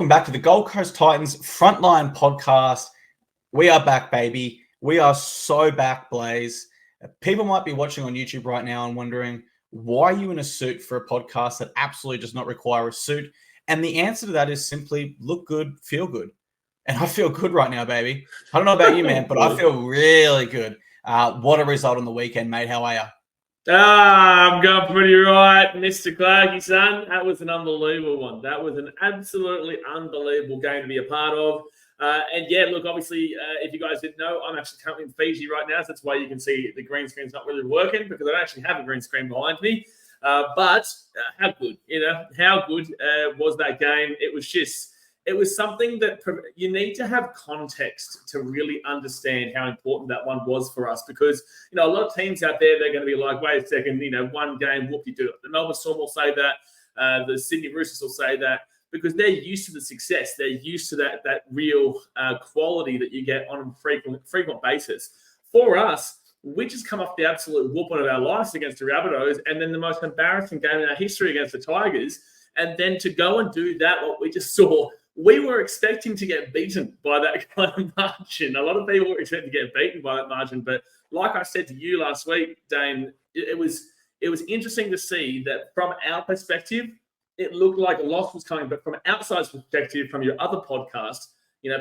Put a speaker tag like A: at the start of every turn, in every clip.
A: welcome back to the Gold Coast Titans Frontline Podcast. We are back, baby. We are so back, Blaze. People might be watching on YouTube right now and wondering, why are you in a suit for a podcast that absolutely does not require a suit? And the answer to that is simply look good, feel good. And I feel good right now, baby. I don't know about you, man, but I feel really good. What a result on the weekend, mate. How are you?
B: I'm going pretty right, Mr. Clarkey, son. That was an unbelievable one. That was an absolutely unbelievable game to be a part of. And yeah, look, obviously, if you guys didn't know, I'm actually currently in Fiji right now. So that's why you can see the green screen's not really working, because I don't actually have a green screen behind me. But how good, how good was that game? It was something that you need to have context to really understand how important that one was for us, because, a lot of teams out there, they're going to be like, wait a second, one game, whoop-de-doo. The Melbourne Storm will say that. The Sydney Roosters will say that, because they're used to the success. They're used to that real quality that you get on a frequent basis. For us, we just come off the absolute whooping of our lives against the Rabbitohs, and then the most embarrassing game in our history against the Tigers. And then to go and do that, what we just saw, we were expecting to get beaten by that kind of margin. A lot of people were expecting to get beaten by that margin. But like I said to you last week, Dane, it was interesting to see that from our perspective, it looked like a loss was coming. But from an outside perspective, from your other podcast,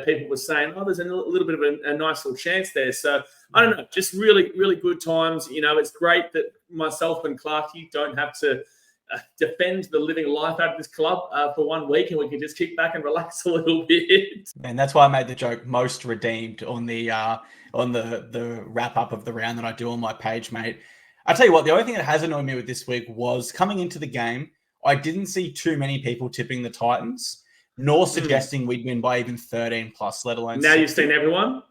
B: people were saying, oh, there's a little bit of a nice little chance there. So I don't know, just really, really good times. It's great that myself and Clarkey don't have to defend the living life out of this club for 1 week, and we can just kick back and relax a little bit.
A: And that's why I made the joke most redeemed on the wrap up of the round that I do on my page, mate. I tell you what, the only thing that has annoyed me with this week was coming into the game, I didn't see too many people tipping the Titans, nor suggesting we'd win by even 13 plus, let alone
B: now
A: 60.
B: You've seen everyone.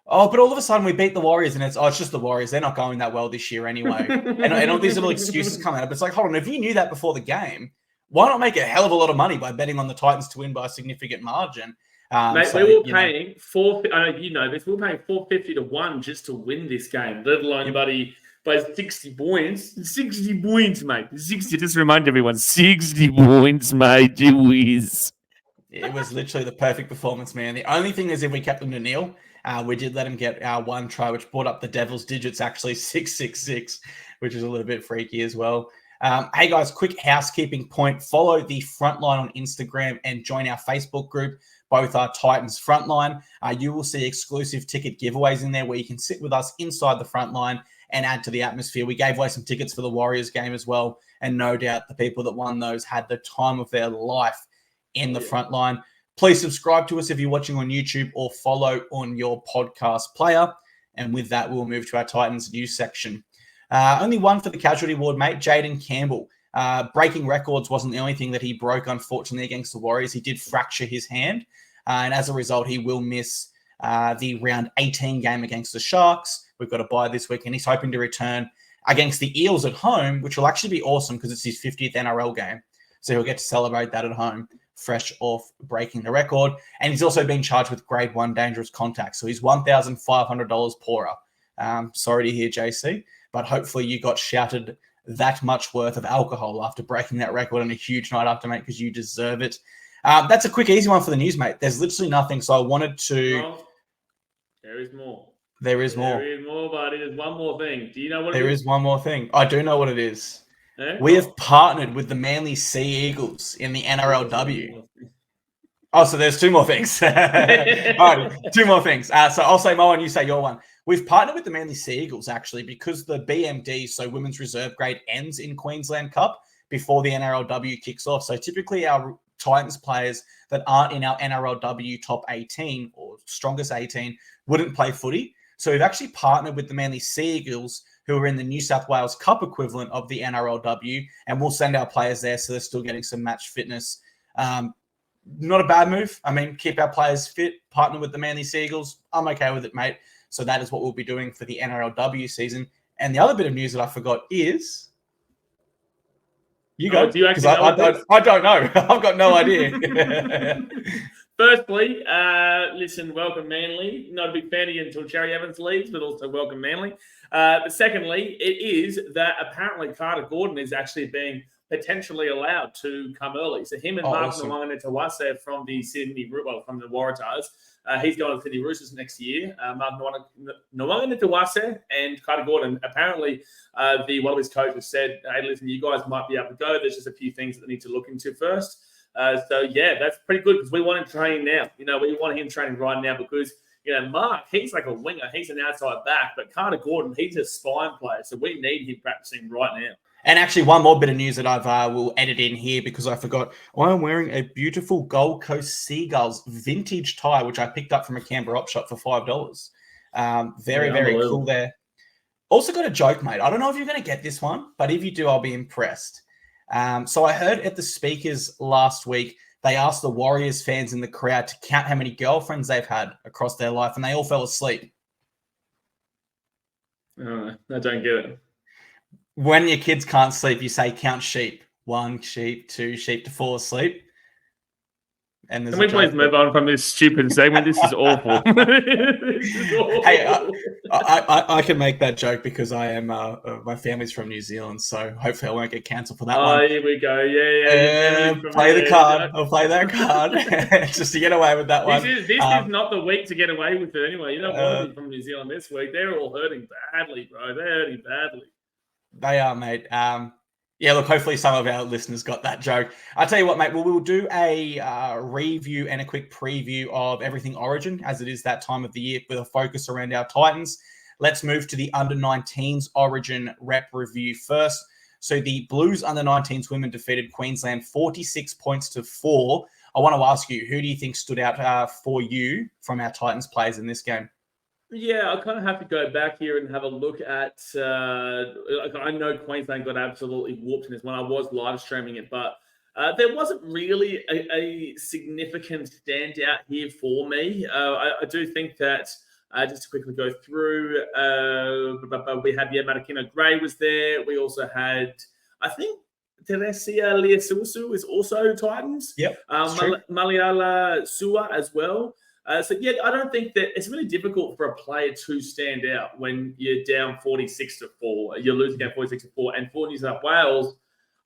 A: Oh, but all of a sudden we beat the Warriors, and it's just the Warriors. They're not going that well this year anyway. and all these little excuses come out. But it's like, hold on, if you knew that before the game, why not make a hell of a lot of money by betting on the Titans to win by a significant margin?
B: Mate, we were paying we were paying $4.50 to 1 just to win this game, let alone, buddy, by 60 points. 60 points, mate. 60. Just remind everyone, 60 points, mate. Jeez.
A: It was literally the perfect performance, man. The only thing is, if we kept them to nil, we did let him get our one try, which brought up the Devil's digits, actually 666, which is a little bit freaky as well. Hey, guys, quick housekeeping point. Follow the Frontline on Instagram and join our Facebook group. Both are Titans Frontline. You will see exclusive ticket giveaways in there where you can sit with us inside the Frontline and add to the atmosphere. We gave away some tickets for the Warriors game as well, and no doubt the people that won those had the time of their life in the Frontline. Please subscribe to us if you're watching on YouTube, or follow on your podcast player. And with that, we'll move to our Titans news section. Only one for the casualty ward, mate. Jaden Campbell. Breaking records wasn't the only thing that he broke, unfortunately, against the Warriors. He did fracture his hand. And as a result, he will miss the round 18 game against the Sharks. We've got a bye this week, and he's hoping to return against the Eels at home, which will actually be awesome because it's his 50th NRL game. So he'll get to celebrate that at home, fresh off breaking the record. And he's also been charged with grade 1 dangerous contact. So he's $1,500 poorer. Sorry to hear, JC, but hopefully you got shouted that much worth of alcohol after breaking that record on a huge night after, mate, because you deserve it. That's a quick, easy one for the news, mate. There's literally nothing. So I wanted to...
B: No, there is more.
A: There is more.
B: There is more, buddy. There's one more thing. Do you know what it is?
A: There is one more thing. I do know what it is.
B: Eh?
A: We have partnered with the Manly Seagulls in the NRLW. Oh, so there's two more things. All right, two more things. So I'll say my one, you say your one. We've partnered with the Manly Seagulls, actually, because the BMD, so Women's Reserve Grade, ends in Queensland Cup before the NRLW kicks off. So typically our Titans players that aren't in our NRLW top 18 or strongest 18 wouldn't play footy. So we've actually partnered with the Manly Seagulls, who are in the New South Wales Cup equivalent of the NRLW, and we'll send our players there so they're still getting some match fitness. Not a bad move. I mean, keep our players fit, partner with the Manly Seagulls. I'm okay with it, mate. So that is what we'll be doing for the NRLW season. And the other bit of news that I forgot is... You go.
B: Do you actually
A: I don't know. I've got no idea.
B: Firstly, listen, welcome Manly. Not a big fan of you until Cherry Evans leaves, but also welcome Manly. But secondly, it is that apparently Carter Gordon is actually being potentially allowed to come early. So him and Mark Nwanga from the from the Waratahs, he's going to Sydney Roosters next year. Mark Nwanga and Carter Gordon. Apparently, the Wallabies coach has said, hey, listen, you guys might be able to go. There's just a few things that they need to look into first. So, yeah, that's pretty good because we want him training now. We want him training right now because, Mark, he's like a winger. He's an outside back. But Carter Gordon, he's a spine player. So we need him practicing right now.
A: And actually, one more bit of news that I will edit in here because I forgot. I'm wearing a beautiful Gold Coast Seagulls vintage tie, which I picked up from a Canberra op shop for $5. Very cool there. Also got a joke, mate. I don't know if you're going to get this one, but if you do, I'll be impressed. So I heard at the speakers last week, they asked the Warriors fans in the crowd to count how many girlfriends they've had across their life, and they all fell asleep.
B: I don't get it.
A: When your kids can't sleep, you say count sheep. 1 sheep, 2 sheep to fall asleep. And
B: can we please move on from this stupid segment? This is awful.
A: Hey, I can make that joke because I am my family's from New Zealand, so hopefully I won't get cancelled for that one.
B: Oh, here we go. Yeah.
A: Play the card. I'll play that card just to get away with that one.
B: This is not the week to get away with it anyway. You don't want to be from New Zealand this week. They're all hurting badly, bro. They're hurting badly.
A: They are, mate. Yeah, look, hopefully some of our listeners got that joke. I'll tell you what, mate, we'll do a review and a quick preview of everything Origin, as it is that time of the year with a focus around our Titans. Let's move to the under-19s Origin rep review first. So the Blues under-19s women defeated Queensland 46 points to 4. I want to ask you, who do you think stood out for you from our Titans players in this game?
B: Yeah, I kind of have to go back here and have a look at. I know Queensland got absolutely whooped in this one. I was live streaming it, but there wasn't really a significant standout here for me. I do think that just to quickly go through, we had Matakina Gray was there. We also had, I think, Teresia Liasusu is also Titans.
A: Yep.
B: Maliala Sua as well. So, yeah, I don't think that it's really difficult for a player to stand out when you're down 46 to 4. You're losing down 46 to 4. And for New South Wales,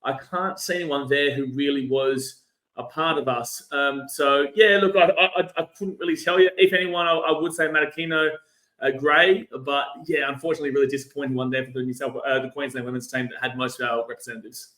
B: I can't see anyone there who really was a part of us. So, yeah, look, I couldn't really tell you. If anyone, I would say Matakino Gray. But, yeah, unfortunately, really disappointing one there for the Queensland women's team that had most of our representatives.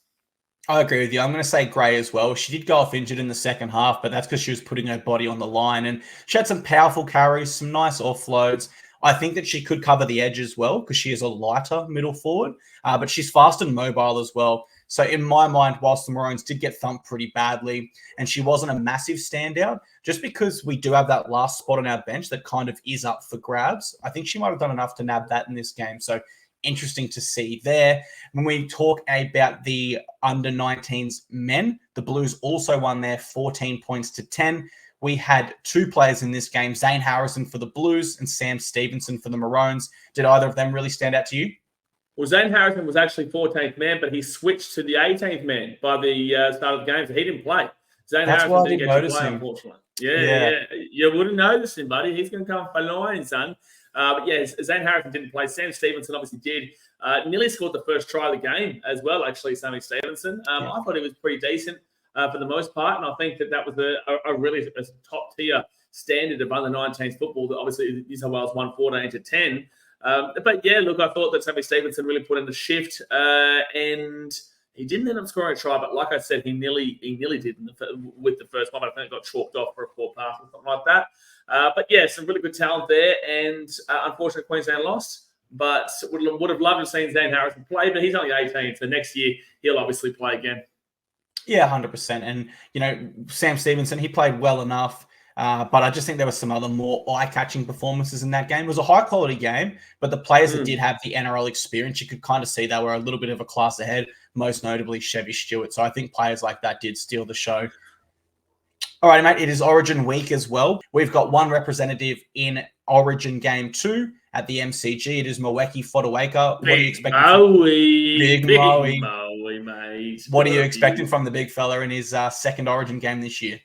A: I agree with you. I'm going to say Gray as well. She did go off injured in the second half, but that's because she was putting her body on the line. And she had some powerful carries, some nice offloads. I think that she could cover the edge as well because she is a lighter middle forward, but she's fast and mobile as well. So in my mind, whilst the Maroons did get thumped pretty badly and she wasn't a massive standout, just because we do have that last spot on our bench that kind of is up for grabs, I think she might have done enough to nab that in this game. So interesting to see there. When we talk about the under-19s men, the Blues also won there 14 points to 10. We had 2 players in this game, Zane Harrison for the Blues and Sam Stevenson for the Maroons. Did either of them really stand out to you?
B: Well, Zane Harrison was actually 14th man, but he switched to the 18th man by the start of the game, so he didn't play. Zane Harrison didn't get to play, unfortunately. Yeah. You wouldn't notice him, buddy. He's going to come flying, son. But yeah, Zane Harrison didn't play. Sam Stevenson obviously did. Nearly scored the first try of the game as well, actually, Sammy Stevenson. I thought he was pretty decent for the most part, and I think that was a really top-tier standard of under-19s football that obviously New South Wales won 14 to 10. But yeah, look, I thought that Sammy Stevenson really put in the shift, and he didn't end up scoring a try, but like I said, he nearly did with the first one, but I think it got chalked off for a poor pass or something like that. But yeah, some really good talent there, and unfortunately Queensland lost, but would have loved to have seen Zane Harrison play, but he's only 18, so next year he'll obviously play again.
A: Yeah, 100%. And, Sam Stevenson, he played well enough, but I just think there were some other more eye-catching performances in that game. It was a high-quality game, but the players that did have the NRL experience, you could kind of see they were a little bit of a class ahead, most notably Chevy Stewart. So I think players like that did steal the show. All right, mate, it is Origin week as well. We've got one representative in Origin Game 2 at the MCG. It is Mweki Fotuaika. What are you expecting? Big Moe, mate. What are you expecting from the big fella in his second Origin game this year?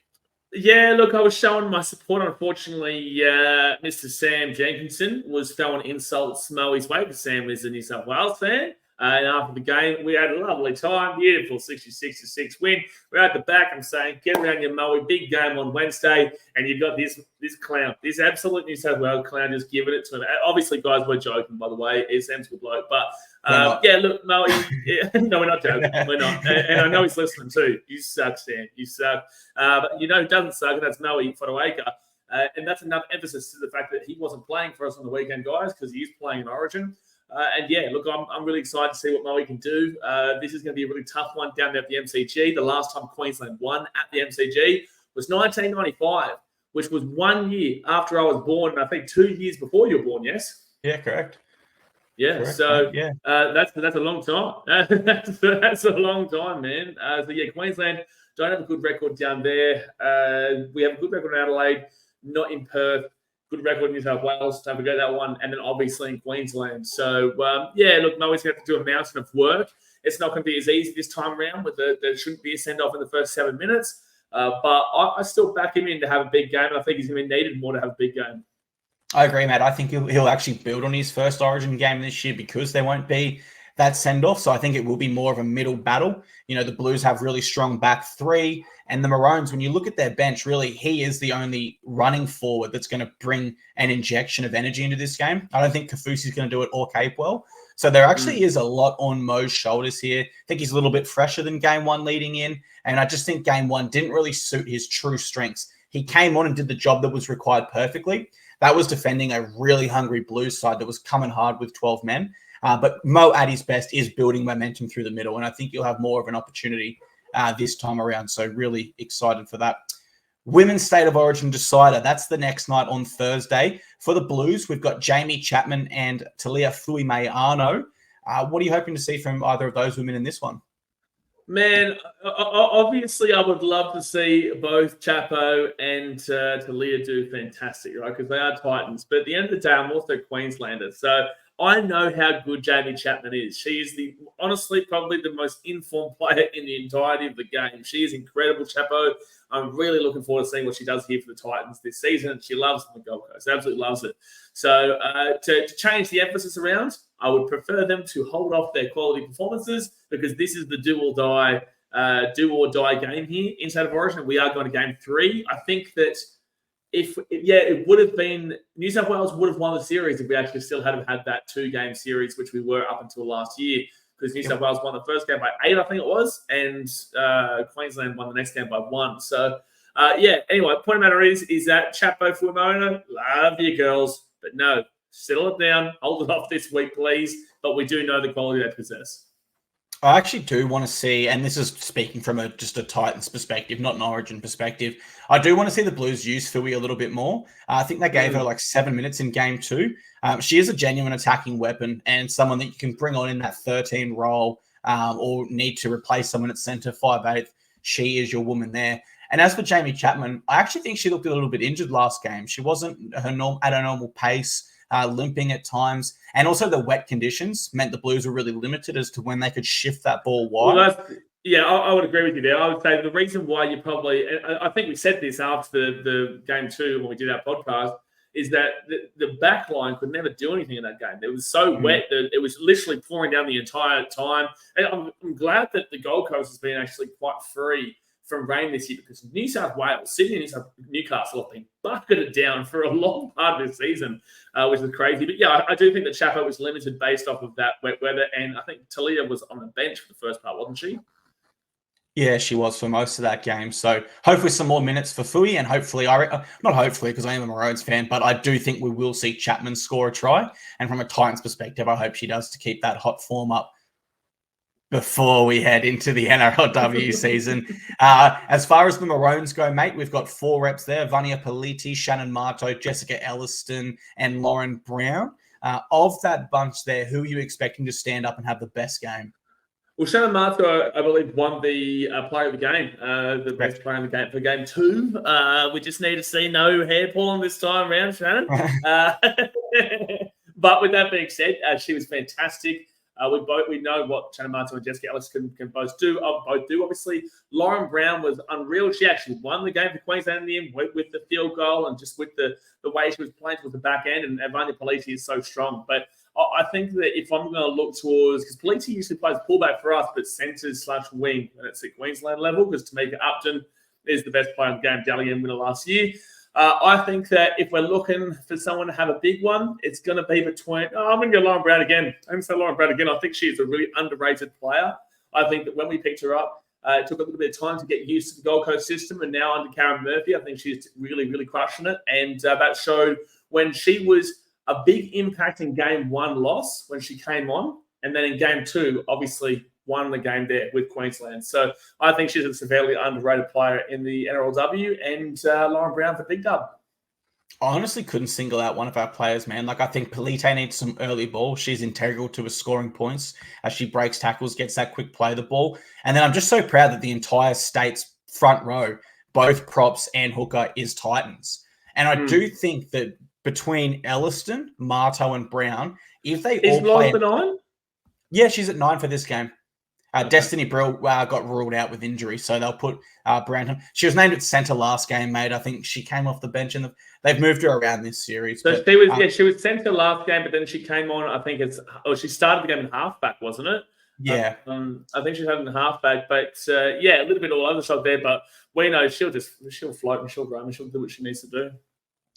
B: Yeah, look, I was showing my support. Unfortunately, Mr. Sam Jenkinson was throwing insults Moe's way because Sam is a New South Wales fan. And after the game, we had a lovely time, beautiful 66-6 win. We're at the back. I'm saying, get around your Moe, big game on Wednesday, and you've got this clown, this absolute New South Wales clown, just giving it to him. Obviously, guys, we're joking, by the way. Sam's a good bloke, but look, Moe, no, we're not joking. We're not, and I know he's listening too. You suck, Sam. You suck. But who doesn't suck, and that's Moe Fodawaker. And that's enough emphasis to the fact that he wasn't playing for us on the weekend, guys, because he's playing in Origin. I'm really excited to see what Moe can do. This is going to be a really tough one down there at the MCG. The last time Queensland won at the MCG was 1995, which was 1 year after I was born, and I think 2 years before you were born, yes?
A: Yeah, correct.
B: Yeah, correct, so yeah. That's a long time. That's a long time, man. Queensland don't have a good record down there. We have a good record in Adelaide, not in Perth. Good record in New South Wales. Don't forget that one. And then obviously in Queensland. So, Moe's going to have to do a mountain of work. It's not going to be as easy this time around. There shouldn't be a send-off in the first 7 minutes. But I still back him in to have a big game. And I think he's going to be needed more to have a big game.
A: I agree, Matt. I think he'll actually build on his first Origin game this year because there won't be that send-off. So I think it will be more of a middle battle. The Blues have really strong back three. And the Maroons, when you look at their bench, really, he is the only running forward that's going to bring an injection of energy into this game. I don't think Kafusi's going to do it or Capewell. So there actually is a lot on Mo's shoulders here. I think he's a little bit fresher than game one leading in. And I just think game one didn't really suit his true strengths. He came on and did the job that was required perfectly. That was defending a really hungry Blues side that was coming hard with 12 men. But Mo at his best is building momentum through the middle. And I think you'll have more of an opportunity this time around. So really excited for that. Women's State of Origin decider. That's the next night on Thursday. For the Blues, we've got Jamie Chapman and Talia Fuimeano. What are you hoping to see from either of those women in this one?
B: Man, obviously I would love to see both Chapo and Talia do fantastic, right? Because they are Titans. But at the end of the day, I'm also Queenslander. So I know how good Jamie Chapman is. She is honestly probably the most informed player in the entirety of the game. She is incredible, Chapo. I'm really looking forward to seeing what she does here for the Titans this season. She loves the Gold Coast, absolutely loves it. So to change the emphasis around, I would prefer them to hold off their quality performances because this is the do or die game here inside of Origin. We are going to game 3. I think that it would have been New South Wales would have won the series if we actually still had that 2-game series, which we were up until last year, because New South Wales won the first game by 8, I think it was, and Queensland won the next game by 1. So, anyway, point of matter is that Chapo Fuimeano, love you girls, but no, settle it down, hold it off this week, please. But we do know the quality they possess.
A: I actually do want to see, and this is speaking from just a Titans perspective, not an Origin perspective, I do want to see the Blues use Fui a little bit more. I think they gave her like 7 minutes in game 2. She is a genuine attacking weapon and someone that you can bring on in that 13 role or need to replace someone at centre 5'8". She is your woman there. And as for Jamie Chapman, I actually think she looked a little bit injured last game. She wasn't at her normal pace. Limping at times, and also the wet conditions meant the Blues were really limited as to when they could shift that ball wide.
B: Well, I would agree with you there. I would say the reason why you probably, I think we said this after the game 2 when we did our podcast, is that the back line could never do anything in that game. It was so wet that it was literally pouring down the entire time. And I'm glad that the Gold Coast has been actually quite free from rain this year because New South Wales, Sydney and Newcastle have been bucketed down for a long part of this season, which is crazy. But yeah, I do think that Chapo was limited based off of that wet weather. And I think Talia was on the bench for the first part, wasn't she?
A: Yeah, she was for most of that game. So hopefully some more minutes for Fui, and hopefully, not hopefully because I am a Maroons fan, but I do think we will see Chapman score a try. And from a Titans perspective, I hope she does to keep that hot form up before we head into the NRLW season. As far as the Maroons go, mate, we've got 4 reps there. Vania Politi, Shannon Marto, Jessica Elliston, and Lauren Brown. Of that bunch there, who are you expecting to stand up and have the best game?
B: Well, Shannon Marto, I believe, won the player of the game, the best player in the game for game 2. We just need to see no hair pulling this time around, Shannon. But with that being said, she was fantastic. We know what Shannon Martin and Jessica Ellis can both do. Obviously, Lauren Brown was unreal. She actually won the game for Queensland in the end with the field goal and just with the way she was playing towards the back end. And Vanya Politi is so strong. But I think that if I'm going to look towards, because Politi usually plays pullback for us, but centres/wing, and it's at Queensland level, because Tamika Upton is the best player in the game, Dalian winner last year. I think that if we're looking for someone to have a big one, it's going to be between. I'm going to go Lauren Brown again. I'm going to say Lauren Brown again. I think she's a really underrated player. I think that when we picked her up, it took a little bit of time to get used to the Gold Coast system, and now under Karen Murphy, I think she's really, really crushing it. And that showed when she was a big impact in game 1 loss when she came on, and then in game 2, obviously won the game there with Queensland. So I think she's a severely underrated player in the NRLW, and Lauren Brown for big dub.
A: I honestly couldn't single out one of our players, man. Like, I think Polite needs some early ball. She's integral to us scoring points as she breaks tackles, gets that quick play of the ball. And then I'm just so proud that the entire state's front row, both props and hooker, is Titans. And I do think that between Elliston, Marto, and Brown, if they all play...
B: Is 9?
A: Yeah, she's at 9 for this game. Destiny Brill got ruled out with injury, so they'll put Brown. She was named at centre last game, mate. I think she came off the bench, and they've moved her around this series.
B: So she was centre last game, but then she came on. I think she started the game in halfback, wasn't it?
A: Yeah.
B: I think she had in halfback, but a little bit all over the shop there. But we know she'll float and she'll run and she'll do what she needs to do.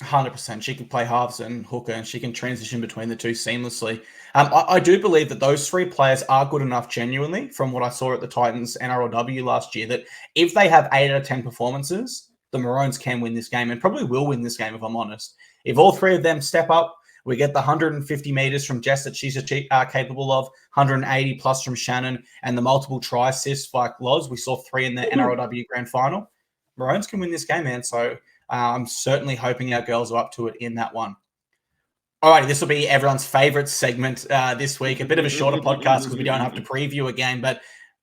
A: 100%. She can play halves and hooker, and she can transition between the two seamlessly. I do believe that those 3 players are good enough, genuinely, from what I saw at the Titans NRLW last year, that if they have 8 out of 10 performances, the Maroons can win this game, and probably will win this game, if I'm honest. If all 3 of them step up, we get the 150 metres from Jess that she's capable of, 180 plus from Shannon, and the multiple try assists like Loz. We saw 3 in the NRLW Grand Final. Maroons can win this game, man, so... I'm certainly hoping our girls are up to it in that one. All right, this will be everyone's favourite segment this week. A bit of a shorter podcast because we don't have to preview a game, but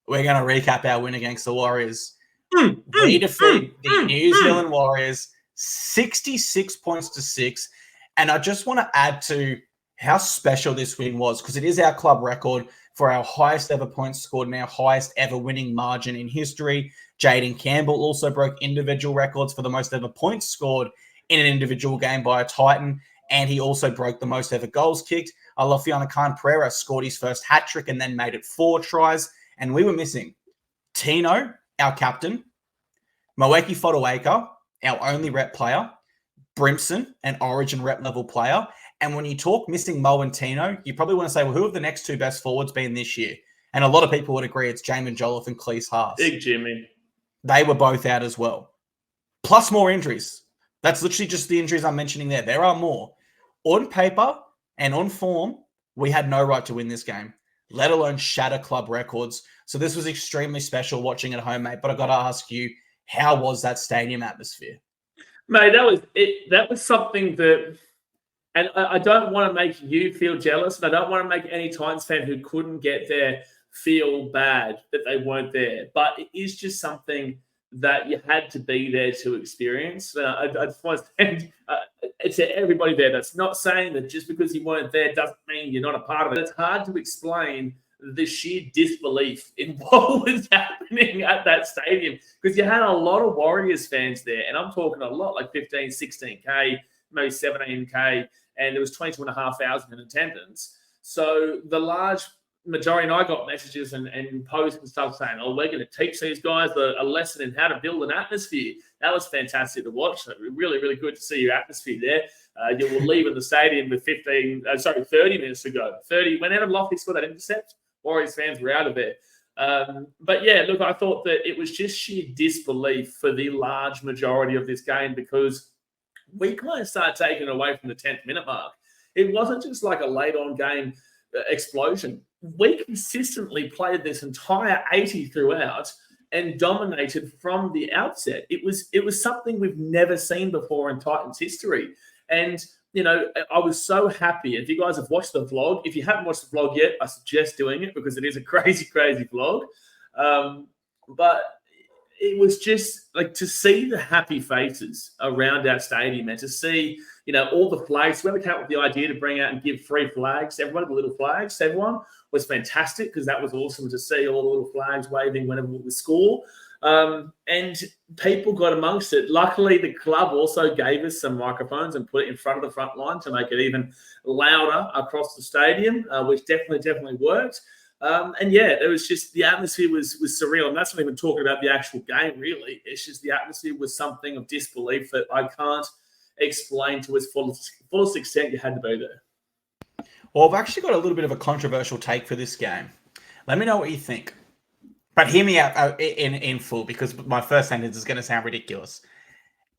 A: we're going to recap our win against the Warriors. We defeat the New Zealand Warriors 66 points to 6. And I just want to add to how special this win was, because it is our club record for our highest ever points scored and our highest ever winning margin in history. Jaden Campbell also broke individual records for the most ever points scored in an individual game by a Titan, and he also broke the most ever goals kicked. Alofiana Khan-Pereira scored his first hat-trick and then made it 4 tries, and we were missing Tino, our captain, Moeki Fotuaika, our only rep player, Brimson, an Origin rep level player. And when you talk missing Mo and Tino, you probably want to say, well, who have the next 2 best forwards been this year? And a lot of people would agree it's Jamin Jolliffe and Cleese Haas.
B: Big Jimmy.
A: They were both out as well. Plus more injuries. That's literally just the injuries I'm mentioning there. There are more. On paper and on form, we had no right to win this game, let alone shatter club records. So this was extremely special watching at home, mate. But I got to ask you, how was that stadium atmosphere?
B: Mate, that was it. That was something that... And I don't want to make you feel jealous, and I don't want to make any Titans fan who couldn't get there feel bad that they weren't there. But it is just something that you had to be there to experience. I just want to say to everybody there, that's not saying that just because you weren't there doesn't mean you're not a part of it. It's hard to explain the sheer disbelief in what was happening at that stadium, because you had a lot of Warriors fans there, and I'm talking a lot, like 15, 16K, maybe 17K, and there was 22,500 in attendance. So the large majority, and I got messages and posts and stuff saying, oh, we're going to teach these guys a lesson in how to build an atmosphere. That was fantastic to watch. Really, really good to see your atmosphere there. You were leaving the stadium with 30 minutes to go. When Adam Lofty scored that intercept, Warriors fans were out of there. But yeah, look, I thought that it was just sheer disbelief for the large majority of this game, because we kind of started taking it away from the 10th minute mark. It wasn't just like a late on game explosion. We consistently played this entire 80 throughout and dominated from the outset. It was something we've never seen before in Titans history. And, you know, I was so happy. If you guys have watched the vlog, if you haven't watched the vlog yet, I suggest doing it, because it is a crazy, crazy vlog. But it was just like to see the happy faces around our stadium and to see, all the flags. Whoever came up with the idea to bring out and give free flags to everyone, the little flags to everyone, was fantastic because that was awesome to see all the little flags waving whenever we score. And people got amongst it. Luckily, the club also gave us some microphones and put it in front of the front line to make it even louder across the stadium, which definitely worked. It was just the atmosphere was surreal. And that's not even talking about the actual game, really. It's just the atmosphere was something of disbelief that I can't explain to its fullest extent. You had to be there.
A: Well, I've actually got a little bit of a controversial take for this game. Let me know what you think. But hear me out in full, because my first sentence is going to sound ridiculous.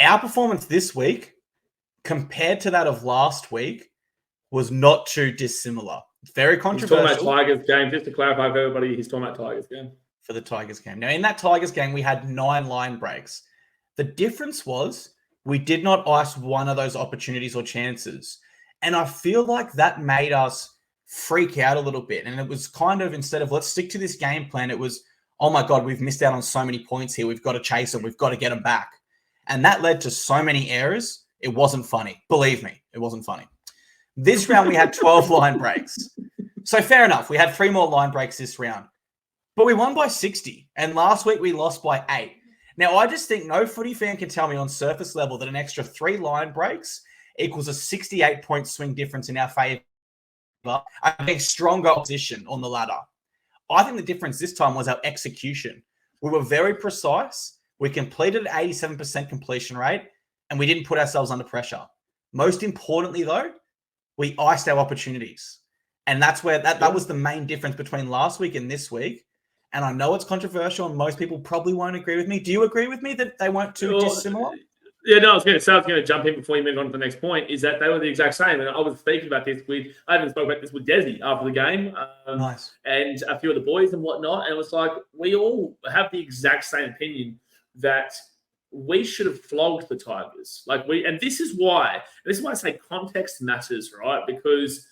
A: Our performance this week, compared to that of last week, was not too dissimilar. Very controversial.
B: He's talking about Tigers game. Just to clarify for everybody, he's talking about Tigers game.
A: For the Tigers game. Now, in that Tigers game, we had 9 line breaks. The difference was we did not ice one of those opportunities or chances. And I feel like that made us freak out a little bit. And it was kind of, instead of let's stick to this game plan, it was, oh my God, we've missed out on so many points here. We've got to chase them. We've got to get them back. And that led to so many errors. It wasn't funny. Believe me, it wasn't funny. This round, we had 12 line breaks. So fair enough. We had 3 more line breaks this round. But we won by 60. And last week, we lost by 8. Now, I just think no footy fan can tell me on surface level that an extra 3 line breaks equals a 68-point swing difference in our favour against stronger opposition on the ladder. I think the difference this time was our execution. We were very precise. We completed an 87% completion rate, and we didn't put ourselves under pressure. Most importantly, though, we iced our opportunities. And that's where that was the main difference between last week and this week. And I know it's controversial, and most people probably won't agree with me. Do you agree with me that they weren't too dissimilar?
B: Yeah, no, I was going to jump in before you move on to the next point, is that they were the exact same. And I was speaking about this I even spoke about this with Desi after the game.
A: Nice.
B: And a few of the boys and whatnot. And it was like, we all have the exact same opinion that we should have flogged the Tigers. And this is why I say context matters, right? Because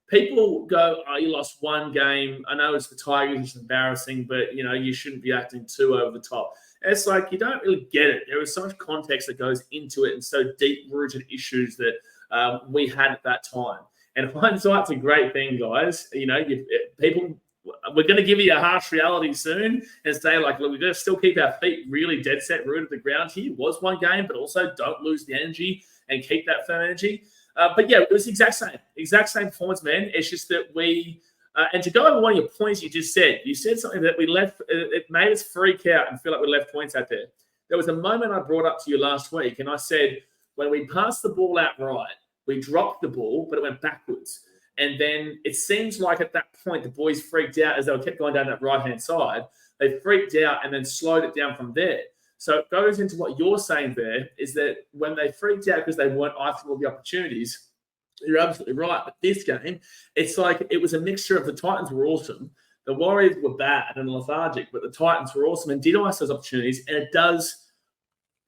B: people go, oh, you lost one game. I know it's the Tigers, it's embarrassing, but, you shouldn't be acting too over the top. And it's like, you don't really get it. There is so much context that goes into it and so deep-rooted issues that we had at that time. And hindsight's a great thing, guys. People, we're going to give you a harsh reality soon and say, like, look, we've got to still keep our feet really dead set, rooted to the ground here. It was one game, but also don't lose the energy and keep that firm energy. But yeah, it was the exact same performance, man. It's just that we, and to go over one of your points you just said, you said something that we left, it made us freak out and feel like we left points out there. There was a moment I brought up to you last week, and I said, when we passed the ball out right, we dropped the ball, but it went backwards. And then it seems like at that point, the boys freaked out as they kept going down that right-hand side. They freaked out and then slowed it down from there. So it goes into what you're saying there, is that when they freaked out because they weren't icing all the opportunities, you're absolutely right. But this game, it's like it was a mixture of the Titans were awesome, the Warriors were bad and lethargic, but the Titans were awesome and did ice those opportunities. And it does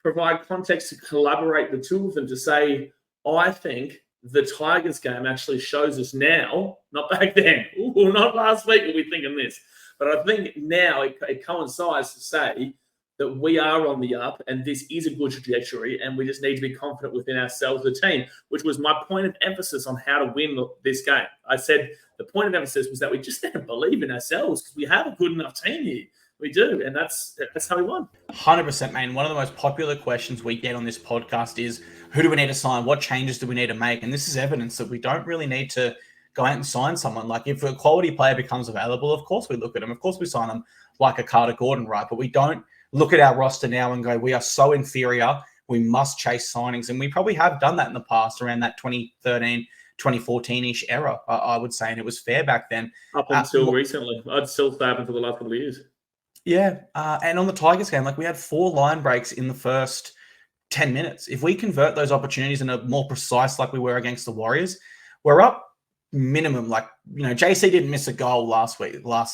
B: provide context to collaborate the two of them to say, I think the Tigers game actually shows us now, not back then, not last week were we thinking this, but I think now it coincides to say that we are on the up and this is a good trajectory and we just need to be confident within ourselves, the team, which was my point of emphasis on how to win this game. I said the point of emphasis was that we just didn't believe in ourselves because we have a good enough team here. We do, and that's how we won.
A: 100%, man. One of the most popular questions we get on this podcast is, who do we need to sign? What changes do we need to make? And this is evidence that we don't really need to go out and sign someone. Like, if a quality player becomes available, of course we look at them. Of course we sign them like a Carter Gordon, right? But we don't look at our roster now and go, we are so inferior, we must chase signings. And we probably have done that in the past around that 2013, 2014-ish era, I would say. And it was fair back then.
B: Up until recently. I'd still say up until the last couple of years.
A: Yeah. And on the Tigers game, like, we had 4 line breaks in the first 10 minutes. If we convert those opportunities and are more precise like we were against the Warriors, we're up minimum. Like, JC didn't miss a goal last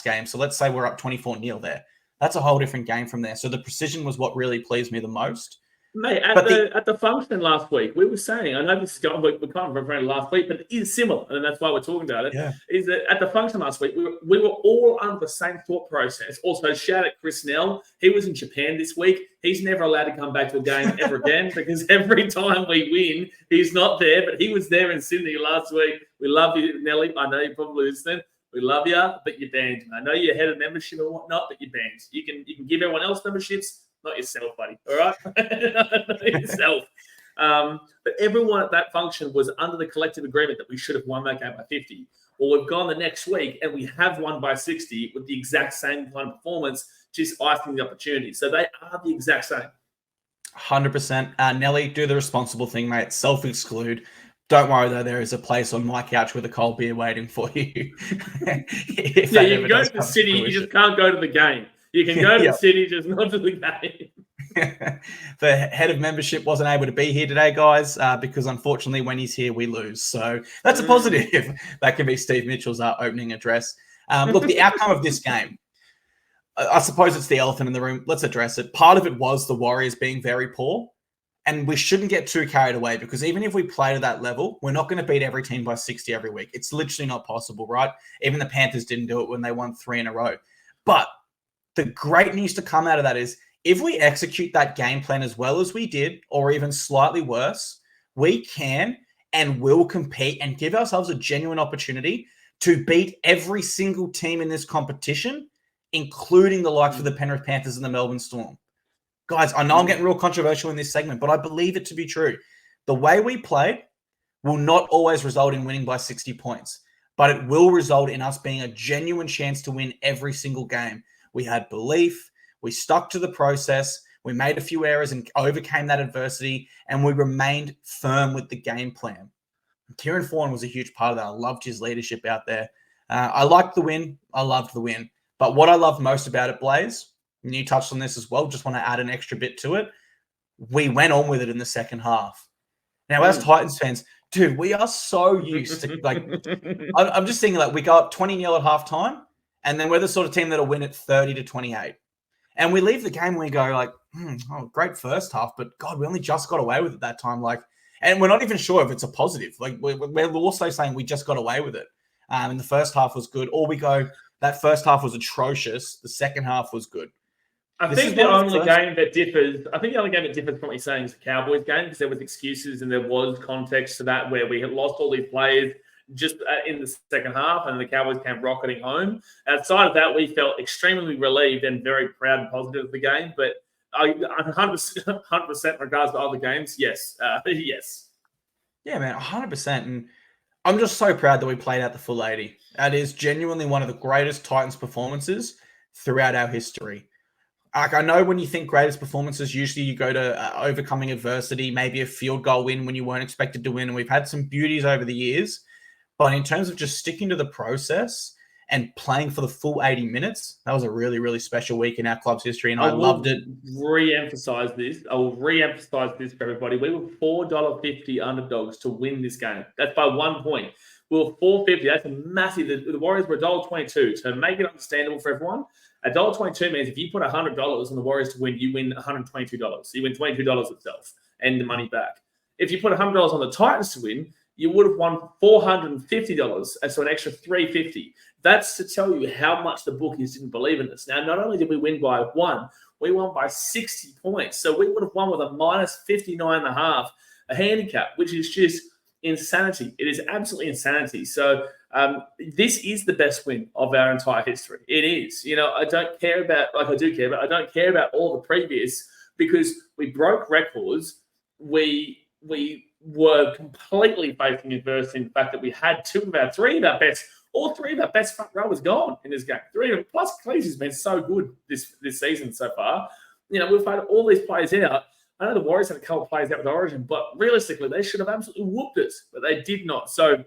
A: game. So let's say we're up 24-0 there. That's a whole different game from there. So the precision was what really pleased me the most.
B: Mate, at the function last week, we were saying, I know this is going, we can't remember last week, but it is similar, and that's why we're talking about it.
A: Yeah.
B: Is that at the function last week, we were all under the same thought process. Also, shout out Chris Nell. He was in Japan this week. He's never allowed to come back to a game ever again because every time we win, he's not there, but he was there in Sydney last week. We love you, Nelly. I know you're probably listening. We love you, but you're banned. I know you're head of membership and whatnot, but you're banned. You can give everyone else memberships. Not yourself, buddy. All right? Not yourself. But everyone at that function was under the collective agreement that we should have won that game by 50. Well, we've gone the next week and we have won by 60 with the exact same kind of performance, just icing the opportunity. So they are the exact same.
A: 100%. Nelly, do the responsible thing, mate. Self-exclude. Don't worry, though. There is a place on my couch with a cold beer waiting for you.
B: You can go to the city. You just can't go to the game. You can go to the city, just not to the game.
A: The head of membership wasn't able to be here today, guys, because unfortunately when he's here, we lose. So that's a positive. That can be Steve Mitchell's opening address. Look, the outcome of this game, I suppose it's the elephant in the room. Let's address it. Part of it was the Warriors being very poor, and we shouldn't get too carried away because even if we play to that level, we're not going to beat every team by 60 every week. It's literally not possible, right? Even the Panthers didn't do it when they won 3 in a row. But the great news to come out of that is if we execute that game plan as well as we did, or even slightly worse, we can and will compete and give ourselves a genuine opportunity to beat every single team in this competition, including the likes of the Penrith Panthers and the Melbourne Storm. Guys, I know I'm getting real controversial in this segment, but I believe it to be true. The way we play will not always result in winning by 60 points, but it will result in us being a genuine chance to win every single game. We had belief, we stuck to the process, we made a few errors and overcame that adversity, and we remained firm with the game plan. Kieran Foran was a huge part of that. I loved his leadership out there. I liked the win. I loved the win. But what I loved most about it, Blaze, and you touched on this as well, just want to add an extra bit to it, we went on with it in the second half. Now, as Titans fans, dude, we are so used to, like, I'm just thinking, like, we go up 20-0 at halftime, and then we're the sort of team that'll win at 30-28. And we leave the game and we go like, great first half, but God, we only just got away with it that time. Like, and we're not even sure if it's a positive. Like, we're also saying we just got away with it. And the first half was good. Or we go, that first half was atrocious. The second half was good.
B: I think the only game that differs from what you're saying is the Cowboys game, because there was excuses and there was context to that where we had lost all these players just in the second half, and the Cowboys came rocketing home. Outside of that, we felt extremely relieved and very proud and positive of the game. But 100% in regards to other games, yes. Yes.
A: Yeah, man, 100%. And I'm just so proud that we played out the full 80. That is genuinely one of the greatest Titans performances throughout our history. Like, I know when you think greatest performances, usually you go to overcoming adversity, maybe a field goal win when you weren't expected to win. And we've had some beauties over the years. But in terms of just sticking to the process and playing for the full 80 minutes, that was a really, really special week in our club's history, and I loved it.
B: I will re-emphasize this for everybody. We were $4.50 underdogs to win this game. That's by 1 point. We were $4.50. That's a massive. The Warriors were $1.22. To make it understandable for everyone, $1.22 means if you put $100 on the Warriors to win, you win $122. So you win $22 itself and the money back. If you put $100 on the Titans to win, you would have won $450, and so an extra $350. That's to tell you how much the bookies didn't believe in us. Now, not only did we win by 1, we won by 60 points. So we would have won with a minus 59.5, a handicap, which is just insanity. It is absolutely insanity. So this is the best win of our entire history. It is. You know, I don't care about all the previous, because we broke records. We were completely facing adversity in the fact that we had all three of our best front rowers gone in this game. Plus Cleasy's been so good this season so far. You know, we've had all these players out. I know the Warriors had a couple of players out with Origin, but realistically, they should have absolutely whooped us, but they did not. So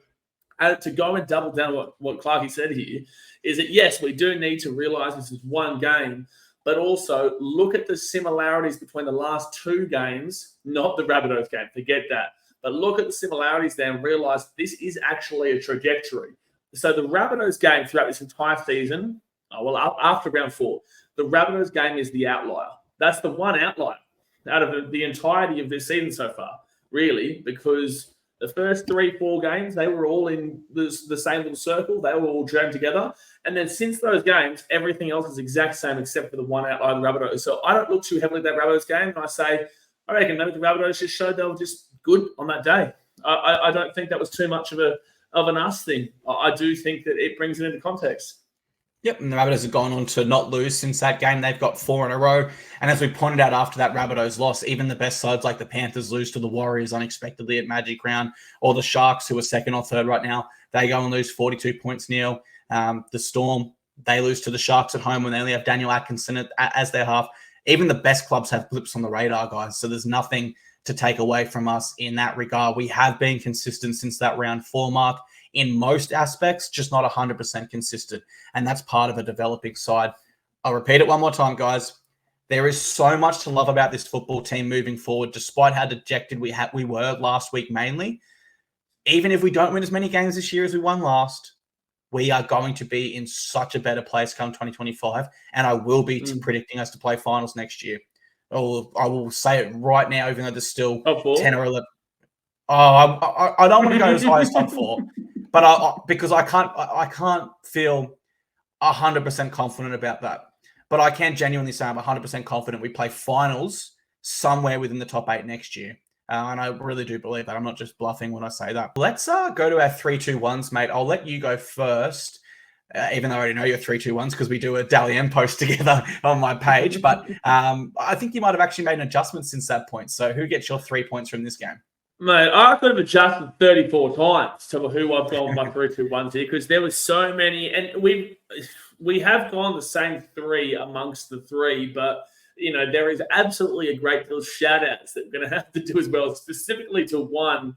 B: to go and double down what Clarkey said here is that, yes, we do need to realise this is one game, but also look at the similarities between the last 2 games, not the Rabbitohs game, forget that. But look at the similarities there and realise this is actually a trajectory. So the Rabbitohs game throughout this entire season, after round 4, the Rabbitohs game is the outlier. That's the one outlier. out of the entirety of this season so far, really, because the first 3-4 games, they were all in the same little circle. They were all jammed together. And then since those games, everything else is exact same except for the one outlier, the Rabbitohs. So I don't look too heavily at that Rabbitohs game. And I say, I reckon maybe the Rabbitohs just showed they were just good on that day. I don't think that was too much of an us thing. I do think that it brings it into context.
A: Yep, and the Rabbitohs have gone on to not lose since that game. They've got 4 in a row. And as we pointed out after that Rabbitohs loss, even the best sides like the Panthers lose to the Warriors unexpectedly at Magic Round, or the Sharks, who are 2nd or 3rd right now, they go and lose 42 points nil. The Storm, they lose to the Sharks at home when they only have Daniel Atkinson as their half. Even the best clubs have blips on the radar, guys. So there's nothing to take away from us in that regard. We have been consistent since that round 4 mark in most aspects, just not 100% consistent. And that's part of a developing side. I'll repeat it one more time, guys. There is so much to love about this football team moving forward, despite how dejected we were last week mainly. Even if we don't win as many games this year as we won last, we are going to be in such a better place come 2025. And I will be predicting us to play finals next year. I will say it right now, even though there's still 10 or 11. I don't want to go as high as top 4. But because I can't feel 100% confident about that. But I can genuinely say I'm 100% confident we play finals somewhere within the top 8 next year. And I really do believe that. I'm not just bluffing when I say that. Let's go to our 3-2-1s, mate. I'll let you go first, even though I already know your 3-2-1s because we do a Dally M post together on my page. But I think you might have actually made an adjustment since that point. So who gets your 3 points from this game?
B: Mate, I could have adjusted 34 times to who I've gone with my 3-2-1s here because there were so many. And we have gone the same 3 amongst the 3, but there is absolutely a great deal of shout-outs that we're going to have to do as well, specifically to one